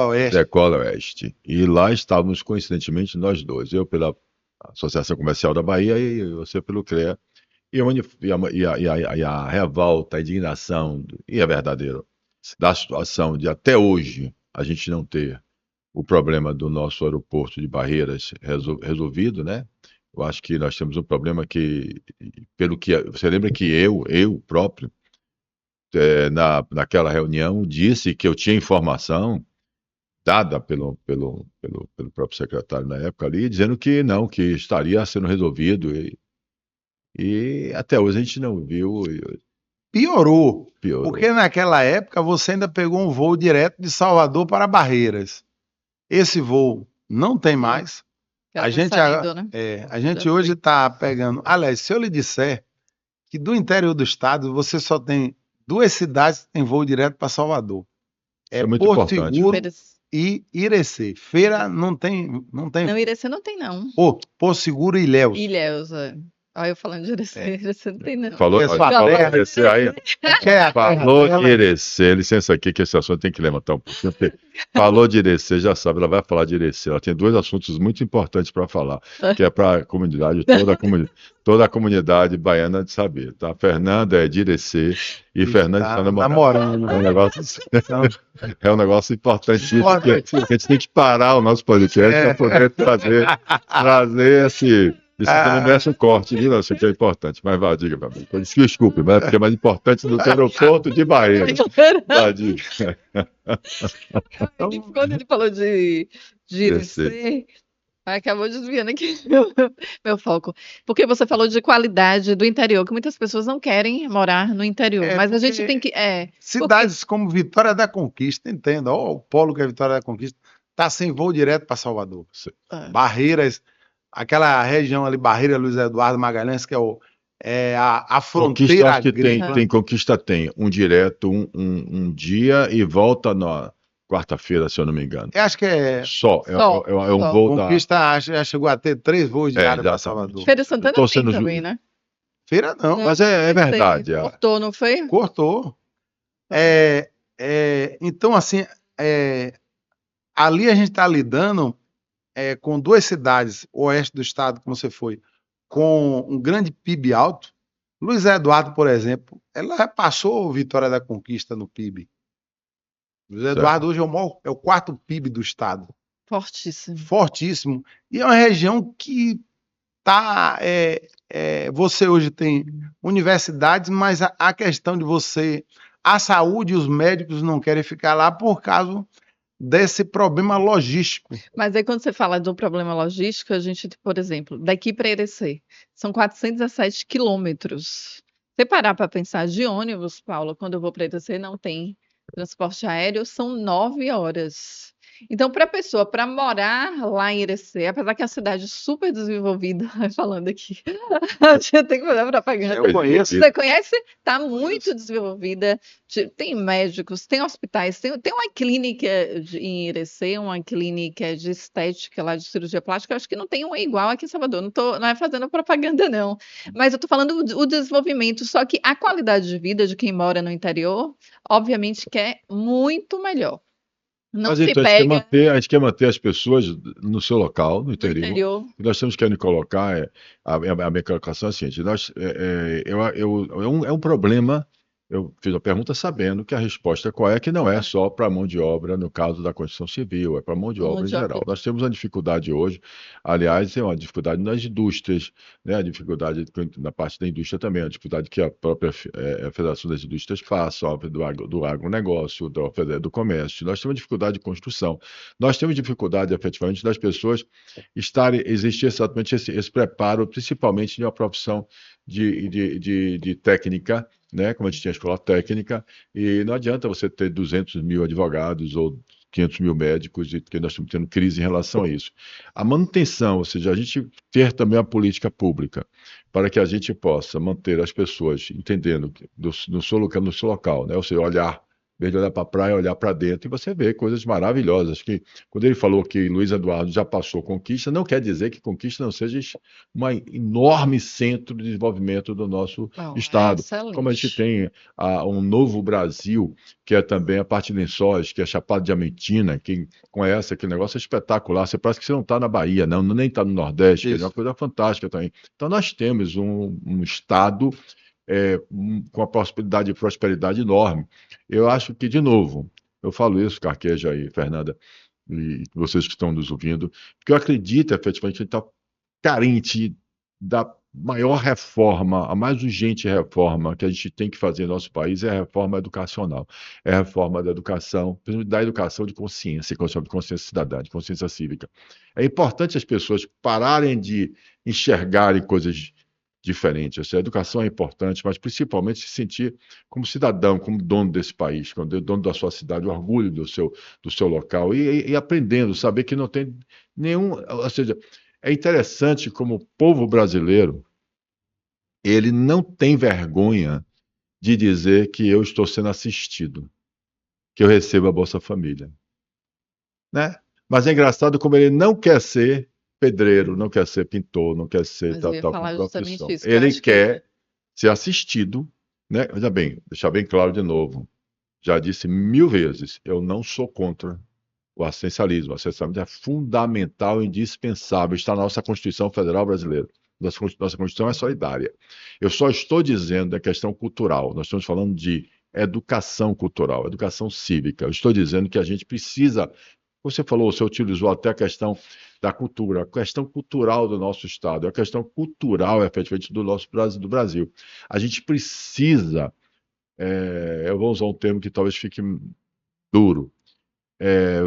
Oeste. E lá estávamos, coincidentemente, nós dois. Eu pela Associação Comercial da Bahia e você pelo CREA. E a revolta, a indignação, e é verdadeiro, da situação de até hoje a gente não ter o problema do nosso aeroporto de Barreiras resolvido, né? Eu acho que nós temos um problema que, pelo que você lembra que eu próprio, naquela reunião, disse que eu tinha informação dada pelo próprio secretário na época ali, dizendo que não, que estaria sendo resolvido e até hoje a gente não viu. Piorou. Porque naquela época você ainda pegou um voo direto de Salvador para Barreiras. Esse voo não tem mais. A gente hoje está pegando. Aliás, se eu lhe disser que do interior do estado você só tem 2 cidades que tem voo direto para Salvador. É muito Porto importante. Seguro e Irecê. Feira não tem. Não, Irecê não tem, não. Porto Seguro e Ilhéus. Olha eu falando de Irecê, Irecê não tem, não. Falou de Irecê aí. Falou de Irecê, licença aqui que esse assunto tem que levantar um pouquinho. Falou de Irecê, já sabe, ela vai falar de Irecê. Ela tem 2 assuntos muito importantes para falar, que é para a comunidade, toda a comunidade baiana de saber, tá? Fernanda é de Irecê e Fernanda está namorando. É um negócio importantíssimo, que a gente tem que parar o nosso podcast para poder trazer esse... Isso também merece um corte, viu? Isso aqui é importante. Mas vá, diga, meu amigo. Desculpe, mas é porque é mais importante do que o aeroporto de Bahia. Vá, diga. Quando ele falou de Irecê, acabou desviando aqui meu foco. Porque você falou de qualidade do interior, que muitas pessoas não querem morar no interior. Mas a gente tem que... cidades como Vitória da Conquista, entenda. Ó, o polo que é Vitória da Conquista, está sem voo direto para Salvador. Barreiras... Aquela região ali, Barreira, Luiz Eduardo Magalhães, que é a fronteira Conquista, tem um direto um dia e volta quarta-feira, se eu não me engano. Eu acho que Só. Só, É um só. voo da. Conquista já chegou a ter 3 voos diários para Exatamente. Salvador. Feira de Eu Santana tô tem sendo também, né? Feira não, Não, Mas é não sei. verdade. Cortou, não foi? cortou. Então, assim, ali a gente está lidando com duas cidades, oeste do estado, como você foi, com um grande PIB alto. Luiz Eduardo, por exemplo, ela já passou Vitória da Conquista no PIB. Luiz Certo. Eduardo hoje é o quarto PIB do estado. Fortíssimo. Fortíssimo. E é uma região que tá. Você hoje tem universidades, mas a questão de você. A saúde e os médicos não querem ficar lá por causa desse problema logístico. Mas aí quando você fala do problema logístico, a gente, por exemplo, daqui para Irecê, são 417 quilômetros. Se parar para pensar de ônibus, Paula, quando eu vou para Irecê, não tem transporte aéreo, são 9 horas. Então, para a pessoa, para morar lá em Irecê, apesar que é uma cidade super desenvolvida, falando aqui, eu tenho que fazer propaganda. Eu conheço. Você conhece? Está muito desenvolvida. Tem médicos, tem hospitais, tem uma clínica em Irecê, uma clínica de estética lá de cirurgia plástica. Eu acho que não tem uma igual aqui em Salvador. Não é fazendo propaganda, não. Mas eu estou falando o desenvolvimento. Só que a qualidade de vida de quem mora no interior, obviamente, que é muito melhor. Não Mas se então, pega a gente quer manter as pessoas no seu local, no no interior. interior. O que nós temos que colocar a minha colocação é a seguinte: é um problema. Eu fiz a pergunta sabendo que a resposta qual é que não é só para mão de obra, no caso da construção civil, é para mão de obra em geral. Nós temos uma dificuldade hoje, aliás, é uma dificuldade nas indústrias, né? A dificuldade na parte da indústria também, a dificuldade que a própria Federação das Indústrias faz, óbvio, do agronegócio, do comércio. Nós temos dificuldade de construção. Nós temos dificuldade, efetivamente, das pessoas existir exatamente esse preparo, principalmente de uma profissão de técnica, né? Como a gente tinha a escola técnica, e não adianta você ter 200 mil advogados ou 500 mil médicos, porque nós estamos tendo crise em relação a isso. A manutenção, ou seja, a gente ter também a política pública, para que a gente possa manter as pessoas entendendo no seu local, né? Ou seja, olhar, em vez de olhar para a praia, olhar para dentro, e você vê coisas maravilhosas. Que, quando ele falou que Luiz Eduardo já passou Conquista, não quer dizer que Conquista não seja um enorme centro de desenvolvimento do nosso estado. Como a gente tem um Novo Brasil, que é também a parte de Lençóis, que é Chapada Diamantina, quem conhece aquele negócio é espetacular. Você parece que você não está na Bahia, não, nem está no Nordeste, que é uma coisa fantástica também. Então nós temos um estado com a possibilidade de prosperidade enorme. Eu acho que, de novo, eu falo isso, Carqueja e Fernanda, e vocês que estão nos ouvindo, porque eu acredito, efetivamente, que a gente está carente da maior reforma, a mais urgente reforma que a gente tem que fazer no nosso país é a reforma educacional. É a reforma da educação de consciência, de consciência cidadã, de consciência cívica. É importante as pessoas pararem de enxergarem coisas diferentes. Essa educação é importante, mas principalmente se sentir como cidadão, como dono desse país, como dono da sua cidade, o orgulho do seu local e aprendendo, saber que não tem nenhum, ou seja, é interessante como o povo brasileiro, ele não tem vergonha de dizer que eu estou sendo assistido, que eu recebo a Bolsa Família, né? Mas é engraçado como ele não quer ser pedreiro, não quer ser pintor, não quer ser Mas eu ia tal falar justamente profissão. isso, que eu Ele acho que quer ser assistido, né? Veja bem, deixar bem claro de novo, já disse 1000 vezes, eu não sou contra o assistencialismo. O assistencialismo é fundamental e indispensável, está na nossa Constituição Federal Brasileira. Nossa Constituição é solidária. Eu só estou dizendo da questão cultural, nós estamos falando de educação cultural, educação cívica. Eu estou dizendo que a gente precisa, você falou, você utilizou até a questão da cultura, a questão cultural do nosso Estado, a questão cultural, efetivamente, do Brasil. A gente precisa, eu vou usar um termo que talvez fique duro,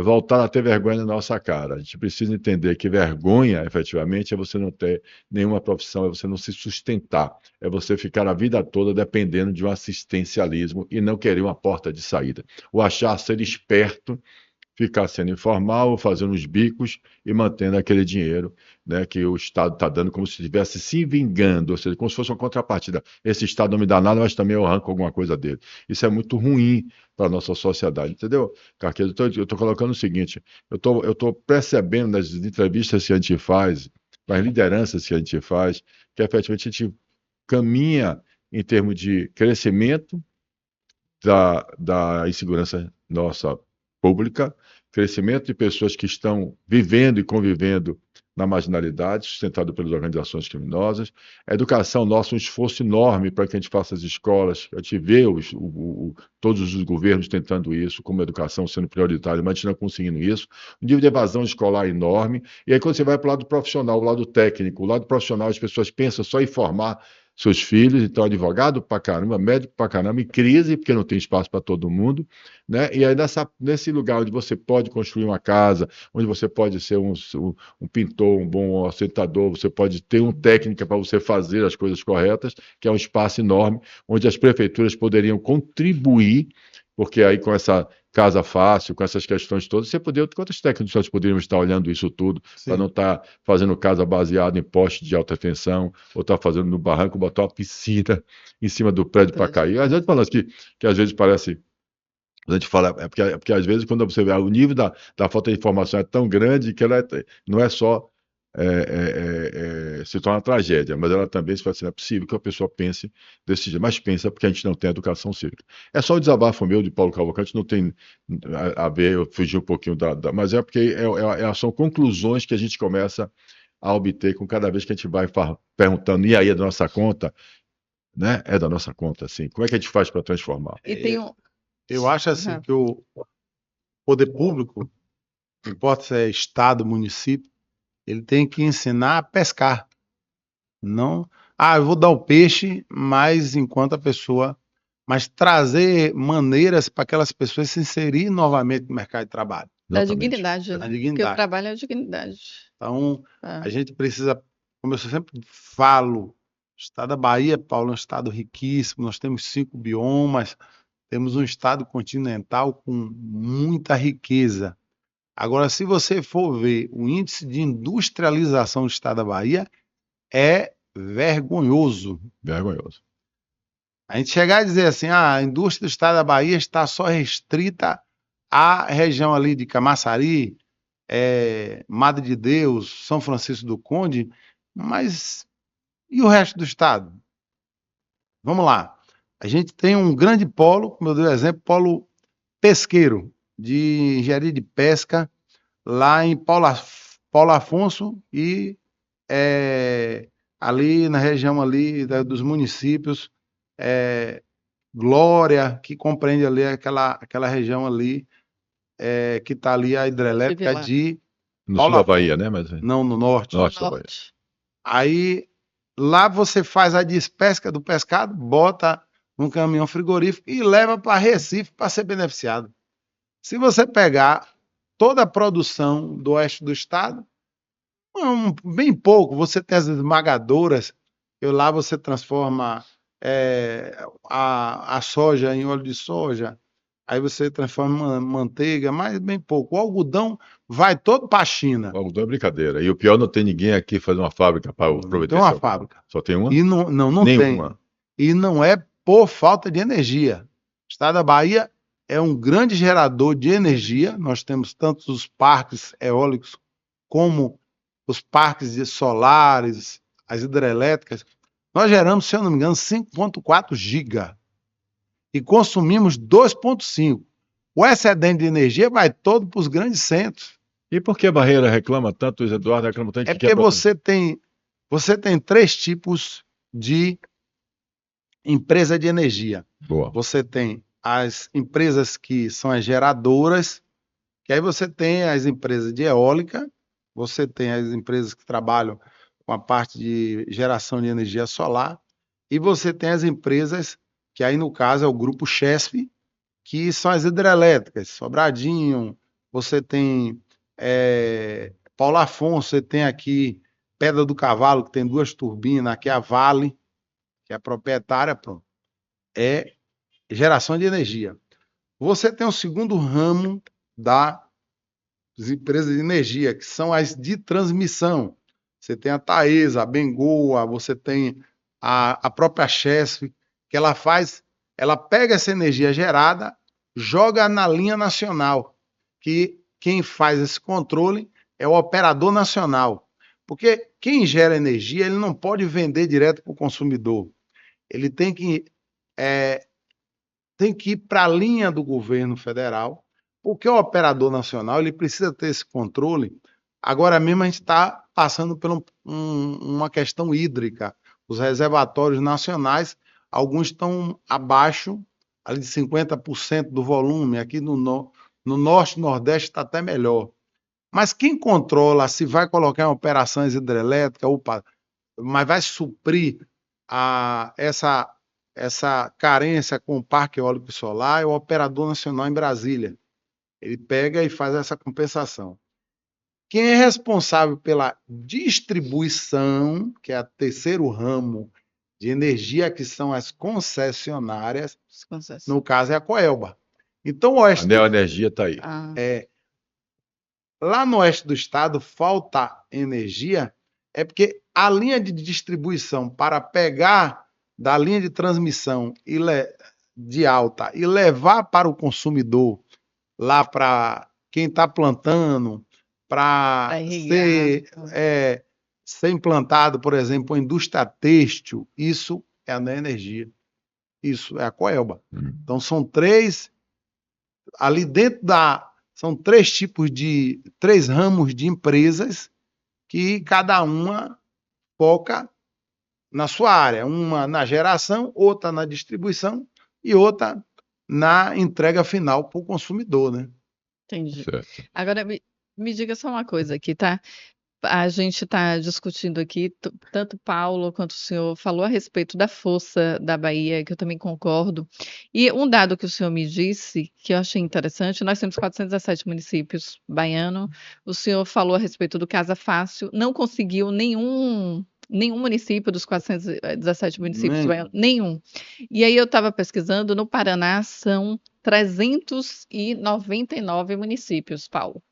voltar a ter vergonha na nossa cara. A gente precisa entender que vergonha, efetivamente, é você não ter nenhuma profissão, é você não se sustentar, é você ficar a vida toda dependendo de um assistencialismo e não querer uma porta de saída. O achar ser esperto ficar sendo informal, ou fazendo os bicos e mantendo aquele dinheiro, né, que o Estado está dando como se estivesse se vingando, ou seja, como se fosse uma contrapartida. Esse Estado não me dá nada, mas também eu arranco alguma coisa dele. Isso é muito ruim para a nossa sociedade, entendeu, Carqueja? Eu estou colocando o seguinte, eu estou percebendo nas entrevistas que a gente faz, nas lideranças que a gente faz, que efetivamente a gente caminha em termos de crescimento da insegurança nossa pública, crescimento de pessoas que estão vivendo e convivendo na marginalidade, sustentado pelas organizações criminosas. A educação nossa, um esforço enorme para que a gente faça as escolas, a gente vê todos os governos tentando isso, como a educação sendo prioritária, mas a gente não conseguindo isso. Um nível de evasão escolar enorme. E aí, quando você vai para o lado profissional, o lado técnico, o lado profissional, as pessoas pensam só em formar seus filhos, então advogado pra caramba, médico pra caramba, em crise, porque não tem espaço para todo mundo, né? E aí nesse lugar onde você pode construir uma casa, onde você pode ser um pintor, um bom assentador, você pode ter uma técnica para você fazer as coisas corretas, que é um espaço enorme, onde as prefeituras poderiam contribuir, porque aí com essa casa fácil, com essas questões todas, você poderia, quantos técnicos nós poderíamos estar olhando isso tudo, para não Sim. estar fazendo casa baseada em poste de alta tensão, ou estar fazendo no barranco, botar uma piscina em cima do prédio para cair. A gente fala que às vezes parece. A gente fala, é porque às vezes quando você vê o nível da falta de informação é tão grande que ela não é só se torna uma tragédia, mas ela também se fala assim, não é possível que a pessoa pense desse jeito, mas pensa porque a gente não tem educação cívica. É só o desabafo meu de Paulo Cavalcante, não tem a ver, eu fugi um pouquinho mas é porque são conclusões que a gente começa a obter com cada vez que a gente vai perguntando, e aí é da nossa conta, né? É da nossa conta, assim. Como é que a gente faz para transformar? E tem um. Eu acho assim que o poder público, não importa se é estado, município, ele tem que ensinar a pescar. Não, eu vou dar o peixe, mas enquanto a pessoa, mas trazer maneiras para aquelas pessoas se inserir novamente no mercado de trabalho, Da Exatamente. dignidade, a né? Porque o dignidade. trabalho é a dignidade. Então, Tá. a gente precisa, como eu sempre falo, o estado da Bahia, Paulo, é um estado riquíssimo, nós temos 5 biomas, temos um estado continental com muita riqueza. Agora, se você for ver o índice de industrialização do estado da Bahia, é vergonhoso. Vergonhoso. A gente chegar a dizer assim, a indústria do estado da Bahia está só restrita à região ali de Camaçari, Madre de Deus, São Francisco do Conde, mas e o resto do estado? Vamos lá. A gente tem um grande polo, como eu dei o exemplo, polo pesqueiro, de engenharia de pesca, lá em Paulo Afonso e ali na região ali dos municípios, Glória, que compreende ali aquela região ali, que está ali a hidrelétrica lá. de No Paulo sul da Afonso. Bahia, né? Mas, Não, no norte. Norte da Bahia. Norte. Aí lá você faz a despesca do pescado, bota num caminhão frigorífico e leva para Recife para ser beneficiado. Se você pegar toda a produção do oeste do estado, bem pouco, você tem as esmagadoras, que lá você transforma a soja em óleo de soja, aí você transforma em manteiga, mas bem pouco. O algodão vai todo para a China. O algodão é brincadeira. E o pior, não tem ninguém aqui fazendo uma fábrica para Não aproveitar tem uma esse algodão. fábrica. Só tem uma? E não tem. Nenhuma. E não é por falta de energia. O estado da Bahia é um grande gerador de energia. Nós temos tanto os parques eólicos como os parques solares, as hidrelétricas. Nós geramos, se eu não me engano, 5,4 giga e consumimos 2,5. O excedente de energia vai todo para os grandes centros. E por que a Barreira reclama tanto, o Eduardo reclama tanto? É porque você tem 3 tipos de empresa de energia. Boa. Você tem as empresas que são as geradoras, que aí você tem as empresas de eólica, você tem as empresas que trabalham com a parte de geração de energia solar, e você tem as empresas, que aí no caso é o grupo Chesf, que são as hidrelétricas, Sobradinho, você tem Paulo Afonso, você tem aqui Pedra do Cavalo, que tem 2 turbinas, aqui a Vale, que é a proprietária, pronto, é geração de energia. Você tem o segundo ramo da as empresas de energia, que são as de transmissão. Você tem a Taesa, a Bengoa, você tem a própria Chesf, que ela pega essa energia gerada, joga na linha nacional, que quem faz esse controle é o operador nacional. Porque quem gera energia, ele não pode vender direto para o consumidor. Ele tem que ir para a linha do governo federal, porque o operador nacional ele precisa ter esse controle. Agora mesmo a gente está passando por uma questão hídrica. Os reservatórios nacionais, alguns estão abaixo ali de 50% do volume. Aqui no norte e nordeste está até melhor. Mas quem controla se vai colocar em operações hidrelétricas, mas vai suprir essa carência com o parque eólico e solar é o operador nacional em Brasília. Ele pega e faz essa compensação. Quem é responsável pela distribuição, que é o terceiro ramo de energia, que são as concessionárias, no caso é a Coelba. Então, o A Neoenergia está aí. Lá no oeste do estado falta energia, é porque a linha de distribuição para pegar da linha de transmissão de alta e levar para o consumidor, lá para quem está plantando, para ser implantado, por exemplo, a indústria têxtil, isso é a Neoenergia. Isso é a Coelba. Então são três, ali dentro são três ramos de empresas que cada uma foca na sua área. Uma na geração, outra na distribuição e outra na entrega final para o consumidor, né? Entendi. Certo. Agora, me diga só uma coisa aqui, tá? A gente está discutindo aqui, tanto Paulo quanto o senhor falou a respeito da força da Bahia, que eu também concordo. E um dado que o senhor me disse, que eu achei interessante, nós temos 417 municípios baianos. O senhor falou a respeito do Casa Fácil, não conseguiu nenhum município dos 417 municípios baianos, nenhum. E aí eu estava pesquisando, no Paraná são 399 municípios, Paulo.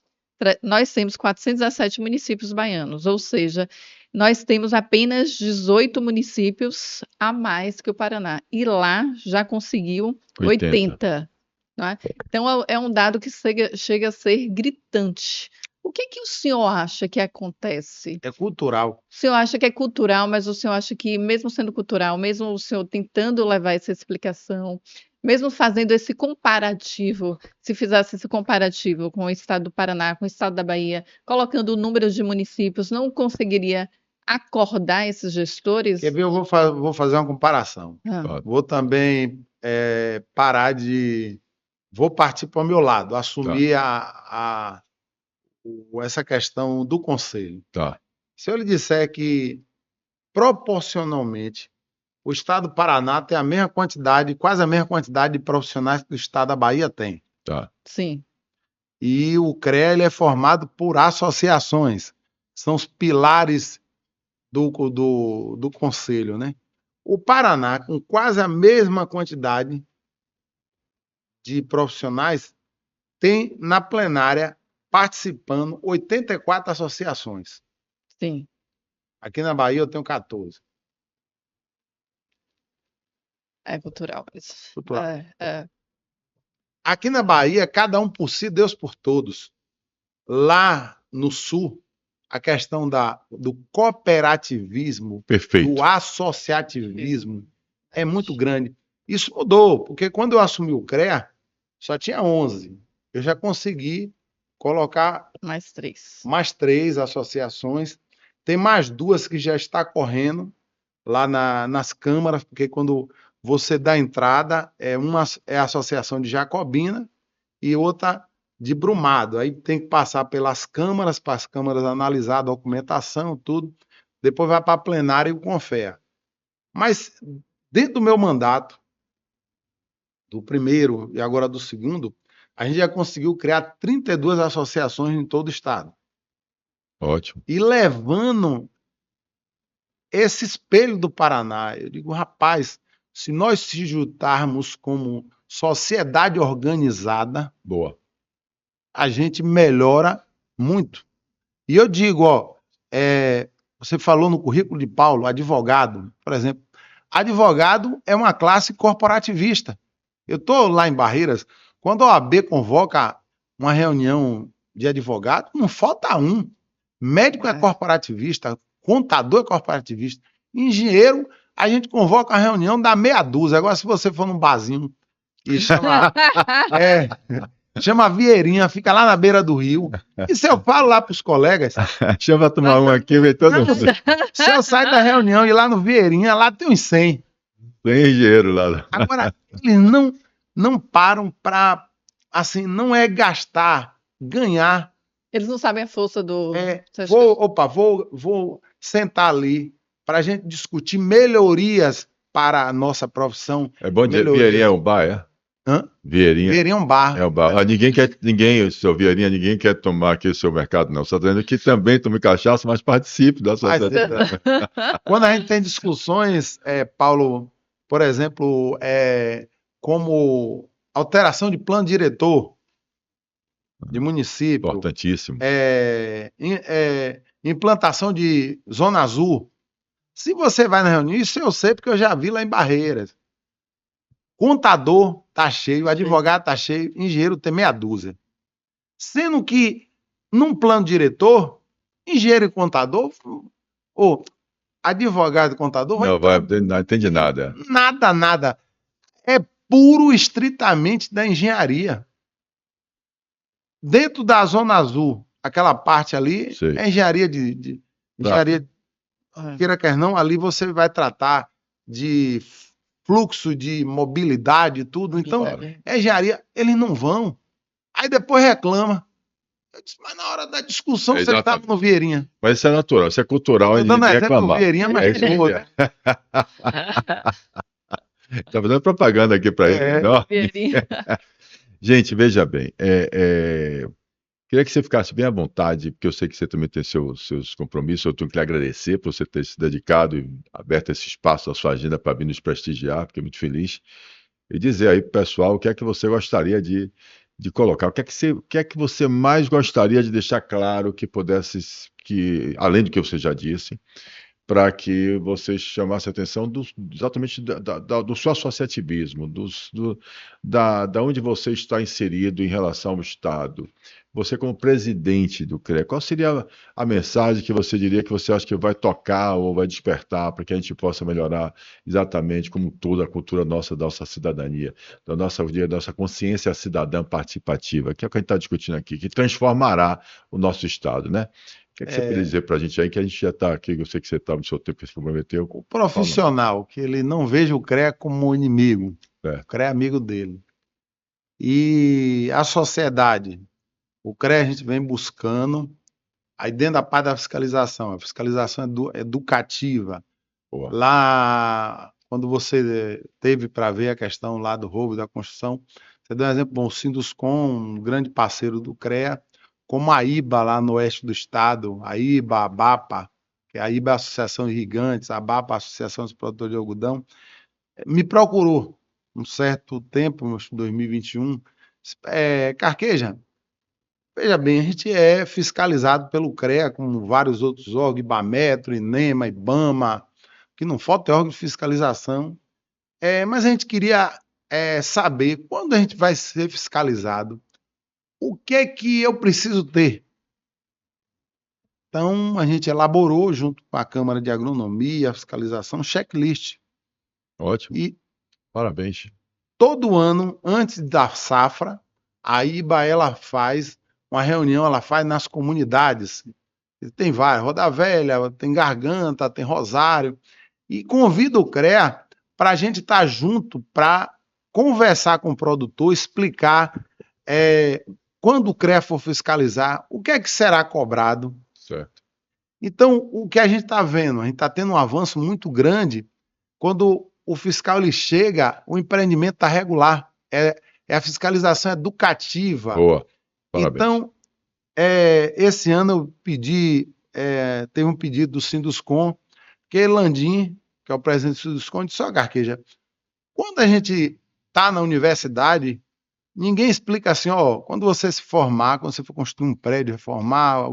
Nós temos 417 municípios baianos, ou seja, nós temos apenas 18 municípios a mais que o Paraná. E lá já conseguiu 80. Não é? Então é um dado que chega a ser gritante. O que o senhor acha que acontece? É cultural. O senhor acha que é cultural, mas o senhor acha que, mesmo sendo cultural, mesmo o senhor tentando levar essa explicação, mesmo fazendo esse comparativo, se fizesse esse comparativo com o estado do Paraná, com o estado da Bahia, colocando o número de municípios, não conseguiria acordar esses gestores? Quer ver? Eu vou fazer uma comparação. Vou também vou partir para o meu lado, assumir essa questão do conselho. Se eu lhe disser que, proporcionalmente, o estado do Paraná tem a mesma quantidade, quase a mesma quantidade de profissionais que o estado da Bahia tem. Sim. E o CREA ele é formado por associações. São os pilares do conselho, né? O Paraná, com quase a mesma quantidade de profissionais, tem na plenária participando 84 associações. Sim. Aqui na Bahia eu tenho 14. É cultural isso. Cultural. Aqui na Bahia, cada um por si, Deus por todos. Lá no Sul, a questão do cooperativismo, do associativismo, é muito grande. Isso mudou, porque quando eu assumi o CREA, só tinha 11. Eu já consegui colocar mais 3. Mais 3 associações. Tem mais 2 que já está correndo lá nas câmaras, porque quando você dá entrada, uma é a Associação de Jacobina e outra de Brumado. Aí tem que passar pelas câmaras, para as câmaras analisar a documentação, tudo. Depois vai para a plenária e o CONFEA. Mas, dentro do meu mandato, do primeiro e agora do segundo, a gente já conseguiu criar 32 associações em todo o estado. Ótimo. E levando esse espelho do Paraná, eu digo, rapaz, se nós se juntarmos como sociedade organizada, boa, a gente melhora muito. E eu digo, ó, você falou no currículo de Paulo, advogado, por exemplo. Advogado é uma classe corporativista. Eu estou lá em Barreiras, quando a OAB convoca uma reunião de advogado, não falta um. Médico é corporativista, contador é corporativista, engenheiro, a gente convoca a reunião da meia dúzia. Agora, se você for num barzinho e chama Vieirinha, fica lá na beira do rio. E se eu falo lá para os colegas, Chama tomar um aqui, vem todo mundo. se eu sair da reunião e ir lá no Vieirinha, lá tem uns 100. Tem engenheiro lá. Agora, eles não param para, assim, não é gastar, ganhar. Eles não sabem a força do... Vou sentar ali para a gente discutir melhorias para a nossa profissão. É bom dizer, Vieirinha é um bar, é? Hã? Vieirinha Vieirinha é um bar. é um bar. Seu Vieirinha, ninguém quer tomar aqui o seu mercado, não. Só está dizendo que também tome cachaça, mas participe da sociedade. Quando a gente tem discussões, Paulo, por exemplo, como alteração de plano diretor de município, Importantíssimo. Implantação de zona azul. Se você vai na reunião, isso eu sei porque eu já vi lá em Barreiras. Contador tá cheio, advogado tá cheio, engenheiro tem meia dúzia. Sendo que, num plano diretor, engenheiro e contador, ou advogado e contador, não entende nada. Nada. É puro, estritamente da engenharia. Dentro da zona azul, aquela parte ali, é engenharia engenharia, queira quer não, ali você vai tratar de fluxo de mobilidade e tudo. Então, é engenharia, eles não vão. Aí depois reclama. Eu disse, mas na hora da discussão você estava no Vieirinha. Mas isso é natural, isso é cultural. Estou dando exemplo do Vieirinha, mas Está fazendo propaganda aqui para ele. Gente, veja bem, queria que você ficasse bem à vontade, porque eu sei que você também tem seus compromissos. Eu tenho que lhe agradecer por você ter se dedicado e aberto esse espaço da sua agenda para vir nos prestigiar, fiquei muito feliz. E dizer aí para o pessoal o que é que você gostaria de colocar, o que é que você mais gostaria de deixar claro que pudesse, além do que você já disse, para que você chamasse a atenção exatamente do seu associativismo, da onde você está inserido em relação ao Estado. Você como presidente do CREA, qual seria a mensagem que você diria que você acha que vai tocar ou vai despertar para que a gente possa melhorar exatamente como toda a cultura da nossa cidadania, da nossa consciência cidadã participativa, que é o que a gente está discutindo aqui, que transformará o nosso Estado, né? O que é que você queria dizer para a gente aí, que a gente já está aqui, eu sei que você está no seu tempo que se comprometeu. O profissional, que ele não veja o CREA como um inimigo, o CREA é amigo dele. E a sociedade, o CREA a gente vem buscando, aí dentro da parte da fiscalização, a fiscalização é educativa. Boa. Lá, quando você teve para ver a questão lá do roubo da construção, você deu um exemplo bom, o Sinduscom, um grande parceiro do CREA, como a IBA lá no oeste do estado, a IBA, a ABAPA, que a IBA é a Associação de Gigantes, a ABAPA, a Associação dos Produtores de Algodão, me procurou um certo tempo, em 2021, Carqueja, veja bem, a gente é fiscalizado pelo CREA, como vários outros órgãos, IBAMETRO, INEMA, IBAMA, que não falta órgão de fiscalização, mas a gente queria saber, quando a gente vai ser fiscalizado, o que é que eu preciso ter? Então, a gente elaborou, junto com a Câmara de Agronomia, a fiscalização, um checklist. Ótimo. E parabéns. Todo ano, antes da safra, a IBA ela faz uma reunião, ela faz nas comunidades. Tem várias, Roda Velha, tem Garganta, tem Rosário. E convida o CREA para a gente estar junto, para conversar com o produtor, explicar quando o CREA for fiscalizar, o que é que será cobrado. Certo. Então, o que a gente está vendo? A gente está tendo um avanço muito grande quando o fiscal ele chega, o empreendimento está regular. É a fiscalização educativa. Boa. Parabéns. Então, esse ano eu teve um pedido do Sinduscom, que Landim, que é o presidente do Sinduscom, disse, Carqueja, quando a gente está na universidade, Ninguém explica assim, ó, quando você se formar, quando você for construir um prédio, reformar,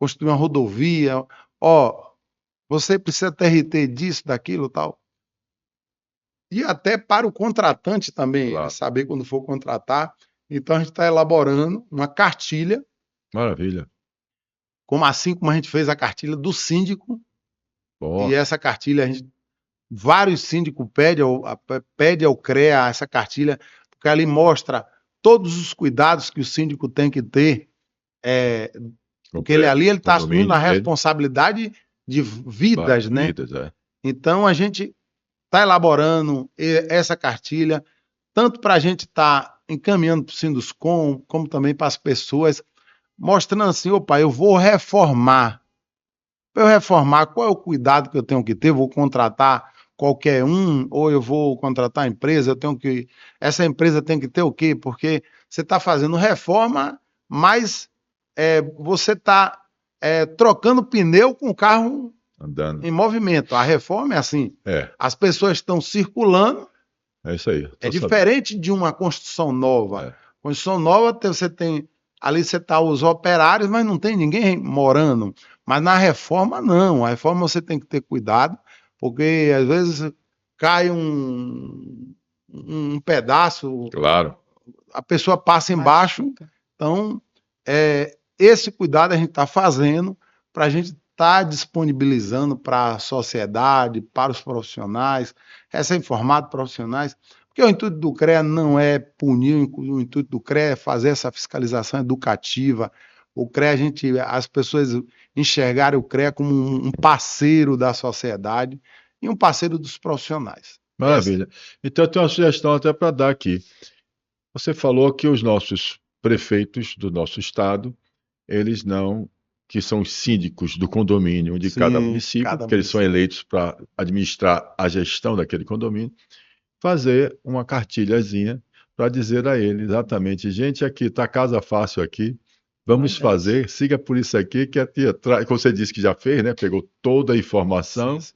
construir uma rodovia, ó, você precisa ter RT disso, daquilo, tal. E até para o contratante também, ele Claro. saber quando for contratar. Então a gente está elaborando uma cartilha, Maravilha. assim como a gente fez a cartilha do síndico, Bom, e essa cartilha vários síndicos pedem ao CREA essa cartilha, porque ali mostra todos os cuidados que o síndico tem que ter, porque ele ali está assumindo a condomínio dele, responsabilidade de vidas, né? vidas, é. Então a gente está elaborando essa cartilha, tanto para a gente estar encaminhando para o Sinduscom, como também para as pessoas, mostrando assim, opa, eu vou reformar. Para eu reformar, qual é o cuidado que eu tenho que ter? Vou contratar qualquer um, ou eu vou contratar a empresa, essa empresa tem que ter o quê? Porque você está fazendo reforma, mas você está trocando pneu com o carro Andando. em movimento. A reforma é assim, É, as pessoas estão circulando, é isso aí. é diferente de uma construção nova. É. Construção nova, você tem. Ali você está os operários, mas não tem ninguém morando. Mas na reforma, não. A reforma você tem que ter cuidado, porque às vezes cai um pedaço, Claro. a pessoa passa embaixo. Então, esse cuidado a gente está fazendo para a gente estar disponibilizando para a sociedade, para os profissionais, recém-formados profissionais. Porque o intuito do CREA não é punir, o intuito do CREA é fazer essa fiscalização educativa. O CREA, as pessoas enxergarem o CREA como um parceiro da sociedade e um parceiro dos profissionais. Maravilha. Então, eu tenho uma sugestão até para dar aqui. Você falou que os nossos prefeitos do nosso estado, eles não, que são os síndicos do condomínio de cada Sim, município, cada porque eles são município. eleitos para administrar a gestão daquele condomínio, fazer uma cartilhazinha para dizer a ele exatamente, gente, aqui está casa fácil aqui, vamos Verdade. fazer, siga por isso aqui, que como você disse que já fez, né? Pegou toda a informação Sim, sim.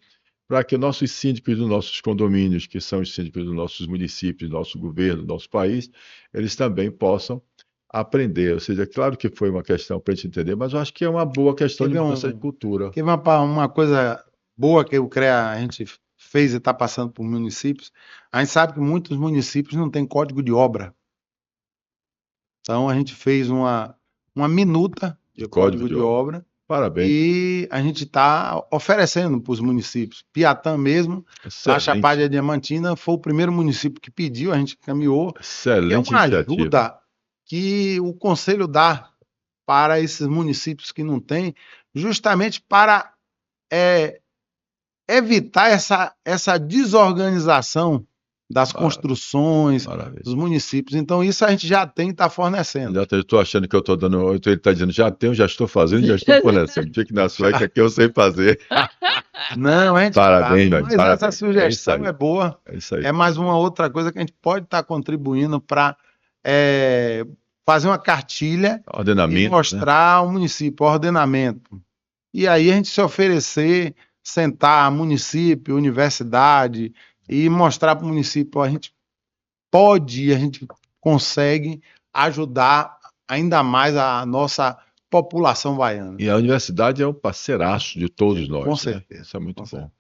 para que nossos síndicos dos nossos condomínios, que são os síndicos dos nossos municípios, do nosso governo, do nosso país, eles também possam aprender. Ou seja, claro que foi uma questão para a gente entender, mas eu acho que é uma boa questão de Teve mudança de cultura. uma coisa boa que o CREA a gente fez e está passando por municípios. A gente sabe que muitos municípios não têm código de obra. Então a gente fez uma minuta de código de obra Parabéns. e a gente está oferecendo para os municípios. Piatã mesmo, na Excelente, Chapada Diamantina, foi o primeiro município que pediu, a gente encaminhou. E é excelente uma iniciativa. ajuda que o Conselho dá para esses municípios que não têm, justamente para evitar essa desorganização das Maravilha, construções maravilha. dos municípios. Então, isso a gente já tem e está fornecendo. Já estou achando que eu estou dando. Ele está dizendo, já tenho, já estou fazendo, já estou fornecendo. Fique na sua, que aqui eu sei fazer. Não, a gente Parabéns, tá, velho, mas parabéns. essa sugestão aí. é boa. É isso aí. É mais uma outra coisa que a gente pode estar contribuindo para fazer uma cartilha e Ordenamento, né? mostrar ao município o ordenamento. E aí a gente se oferecer, sentar município, universidade e mostrar para o município, a gente consegue ajudar ainda mais a nossa população baiana. E a universidade é um parceiraço de todos nós, Com né? certeza. Isso é muito Com bom.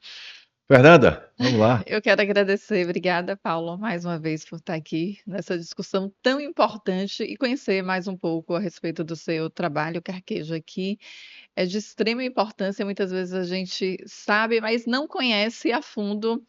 Fernanda, vamos lá. Eu quero agradecer, obrigada, Paulo, mais uma vez por estar aqui nessa discussão tão importante e conhecer mais um pouco a respeito do seu trabalho, Carquejo, aqui. É de extrema importância, muitas vezes a gente sabe, mas não conhece a fundo.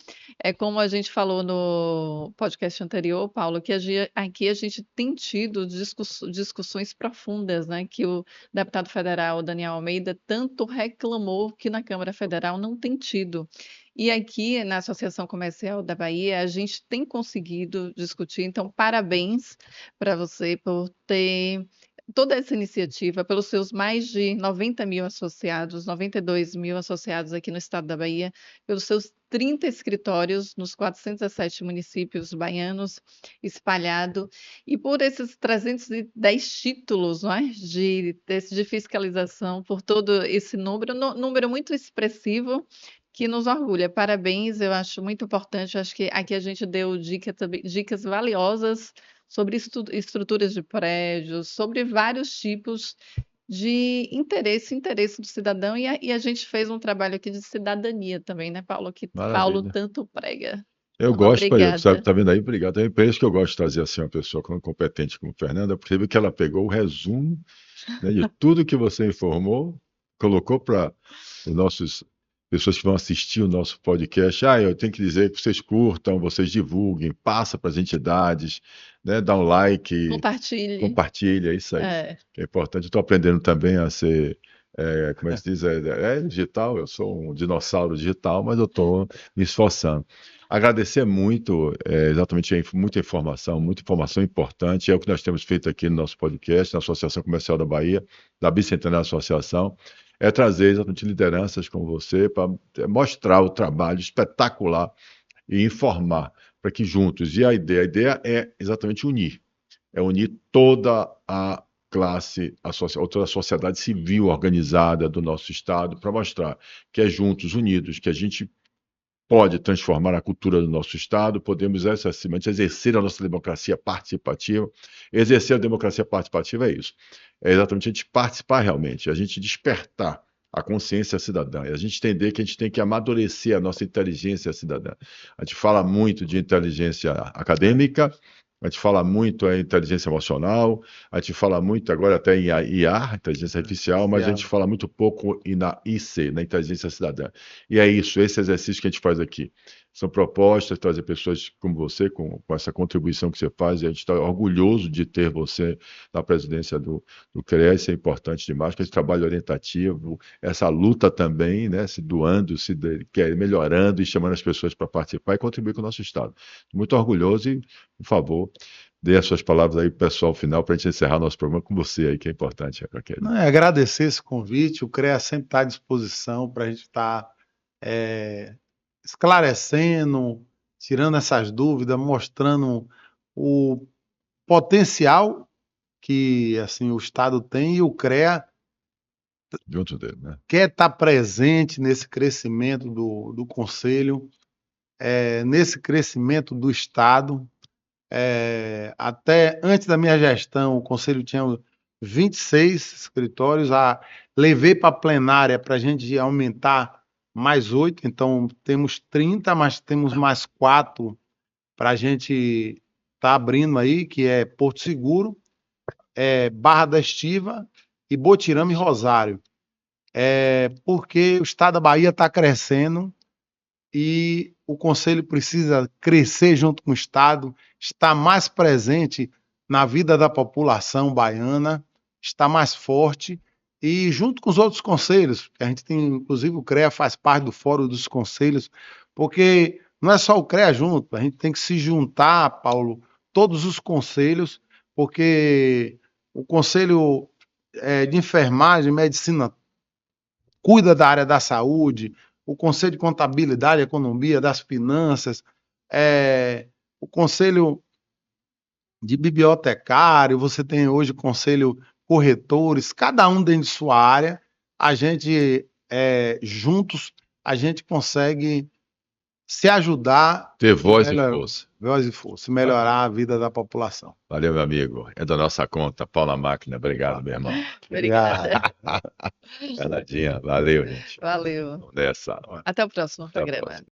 É como a gente falou no podcast anterior, Paulo, que aqui a gente tem tido discussões profundas, né? Que o deputado federal Daniel Almeida tanto reclamou que na Câmara Federal não tem tido. E aqui na Associação Comercial da Bahia, a gente tem conseguido discutir, então, parabéns para você por ter toda essa iniciativa, pelos seus mais de 90 mil associados, 92 mil associados aqui no estado da Bahia, pelos seus 30 escritórios nos 407 municípios baianos espalhados, e por esses 310 títulos, não é? de fiscalização, por todo esse número muito expressivo, que nos orgulha. Parabéns, eu acho muito importante, acho que aqui a gente deu dicas valiosas sobre estruturas de prédios, sobre vários tipos de interesse do cidadão, e a gente fez um trabalho aqui de cidadania também, né, Paulo? Que Paulo Maravilha. tanto prega. Eu Então, gosto, por exemplo, obrigada. tá vendo aí? Obrigado. É por isso que eu gosto de trazer assim uma pessoa competente como Fernanda, porque você viu que ela pegou o resumo, né, de tudo que você informou, colocou para os nossos pessoas que vão assistir o nosso podcast. Eu tenho que dizer que vocês curtam, vocês divulguem, passa para as entidades, né, dá um like, Compartilhe. compartilha, é isso aí. É. Que é importante. Estou aprendendo também a ser, como é que se diz, digital. Eu sou um dinossauro digital, mas eu estou me esforçando. Agradecer muito, exatamente, muita informação importante. É o que nós temos feito aqui no nosso podcast, na Associação Comercial da Bahia, da Bicentenária Associação, é trazer exatamente lideranças como você para mostrar o trabalho espetacular e informar para que juntos. E a ideia é exatamente unir, é unir toda a classe, toda a sociedade civil organizada do nosso estado para mostrar que é juntos, unidos, que a gente pode transformar a cultura do nosso Estado, podemos acima exercer a nossa democracia participativa. Exercer a democracia participativa é isso. É exatamente a gente participar realmente, a gente despertar a consciência cidadã, a gente entender que a gente tem que amadurecer a nossa inteligência cidadã. A gente fala muito de inteligência acadêmica, a gente fala muito em inteligência emocional, a gente fala muito agora até em IA, inteligência artificial, mas a gente fala muito pouco na IC, na inteligência cidadã. E é isso, esse exercício que a gente faz aqui. São propostas, trazer pessoas como você, com essa contribuição que você faz, e a gente está orgulhoso de ter você na presidência do CREA, isso é importante demais, que esse trabalho orientativo, essa luta também, né, se doando, melhorando e chamando as pessoas para participar e contribuir com o nosso Estado. Muito orgulhoso e, por favor, dê as suas palavras aí, pessoal, final, para a gente encerrar nosso programa com você aí, que é importante, Raquel. Não, é agradecer esse convite, o CREA sempre está à disposição para a gente estar esclarecendo, tirando essas dúvidas, mostrando o potencial que assim o Estado tem, e o CREA Junto dele, né? quer estar presente nesse crescimento do Conselho, nesse crescimento do Estado. Até antes da minha gestão, o Conselho tinha 26 escritórios, levei para a plenária para a gente aumentar mais 8, então temos 30, mas temos mais 4 para a gente estar abrindo aí, que é Porto Seguro, Barra da Estiva e Botirama e Rosário. Porque o Estado da Bahia está crescendo e o Conselho precisa crescer junto com o Estado, estar mais presente na vida da população baiana, estar mais forte e junto com os outros conselhos, que a gente tem, inclusive o CREA faz parte do Fórum dos Conselhos, porque não é só o CREA junto, a gente tem que se juntar, Paulo, todos os conselhos, porque o Conselho de Enfermagem e Medicina cuida da área da saúde, o Conselho de Contabilidade e Economia, das Finanças, o Conselho de Bibliotecário, você tem hoje o Conselho Corretores, cada um dentro de sua área, a gente, juntos, a gente consegue se ajudar. Ter voz e força. Voz e força, melhorar a vida da população. Valeu, meu amigo. É da nossa conta, pau na máquina. Obrigado, meu irmão. Obrigada. Fernandinha, valeu, gente. Valeu. Vamos nessa. Até o próximo Até a programa. próxima.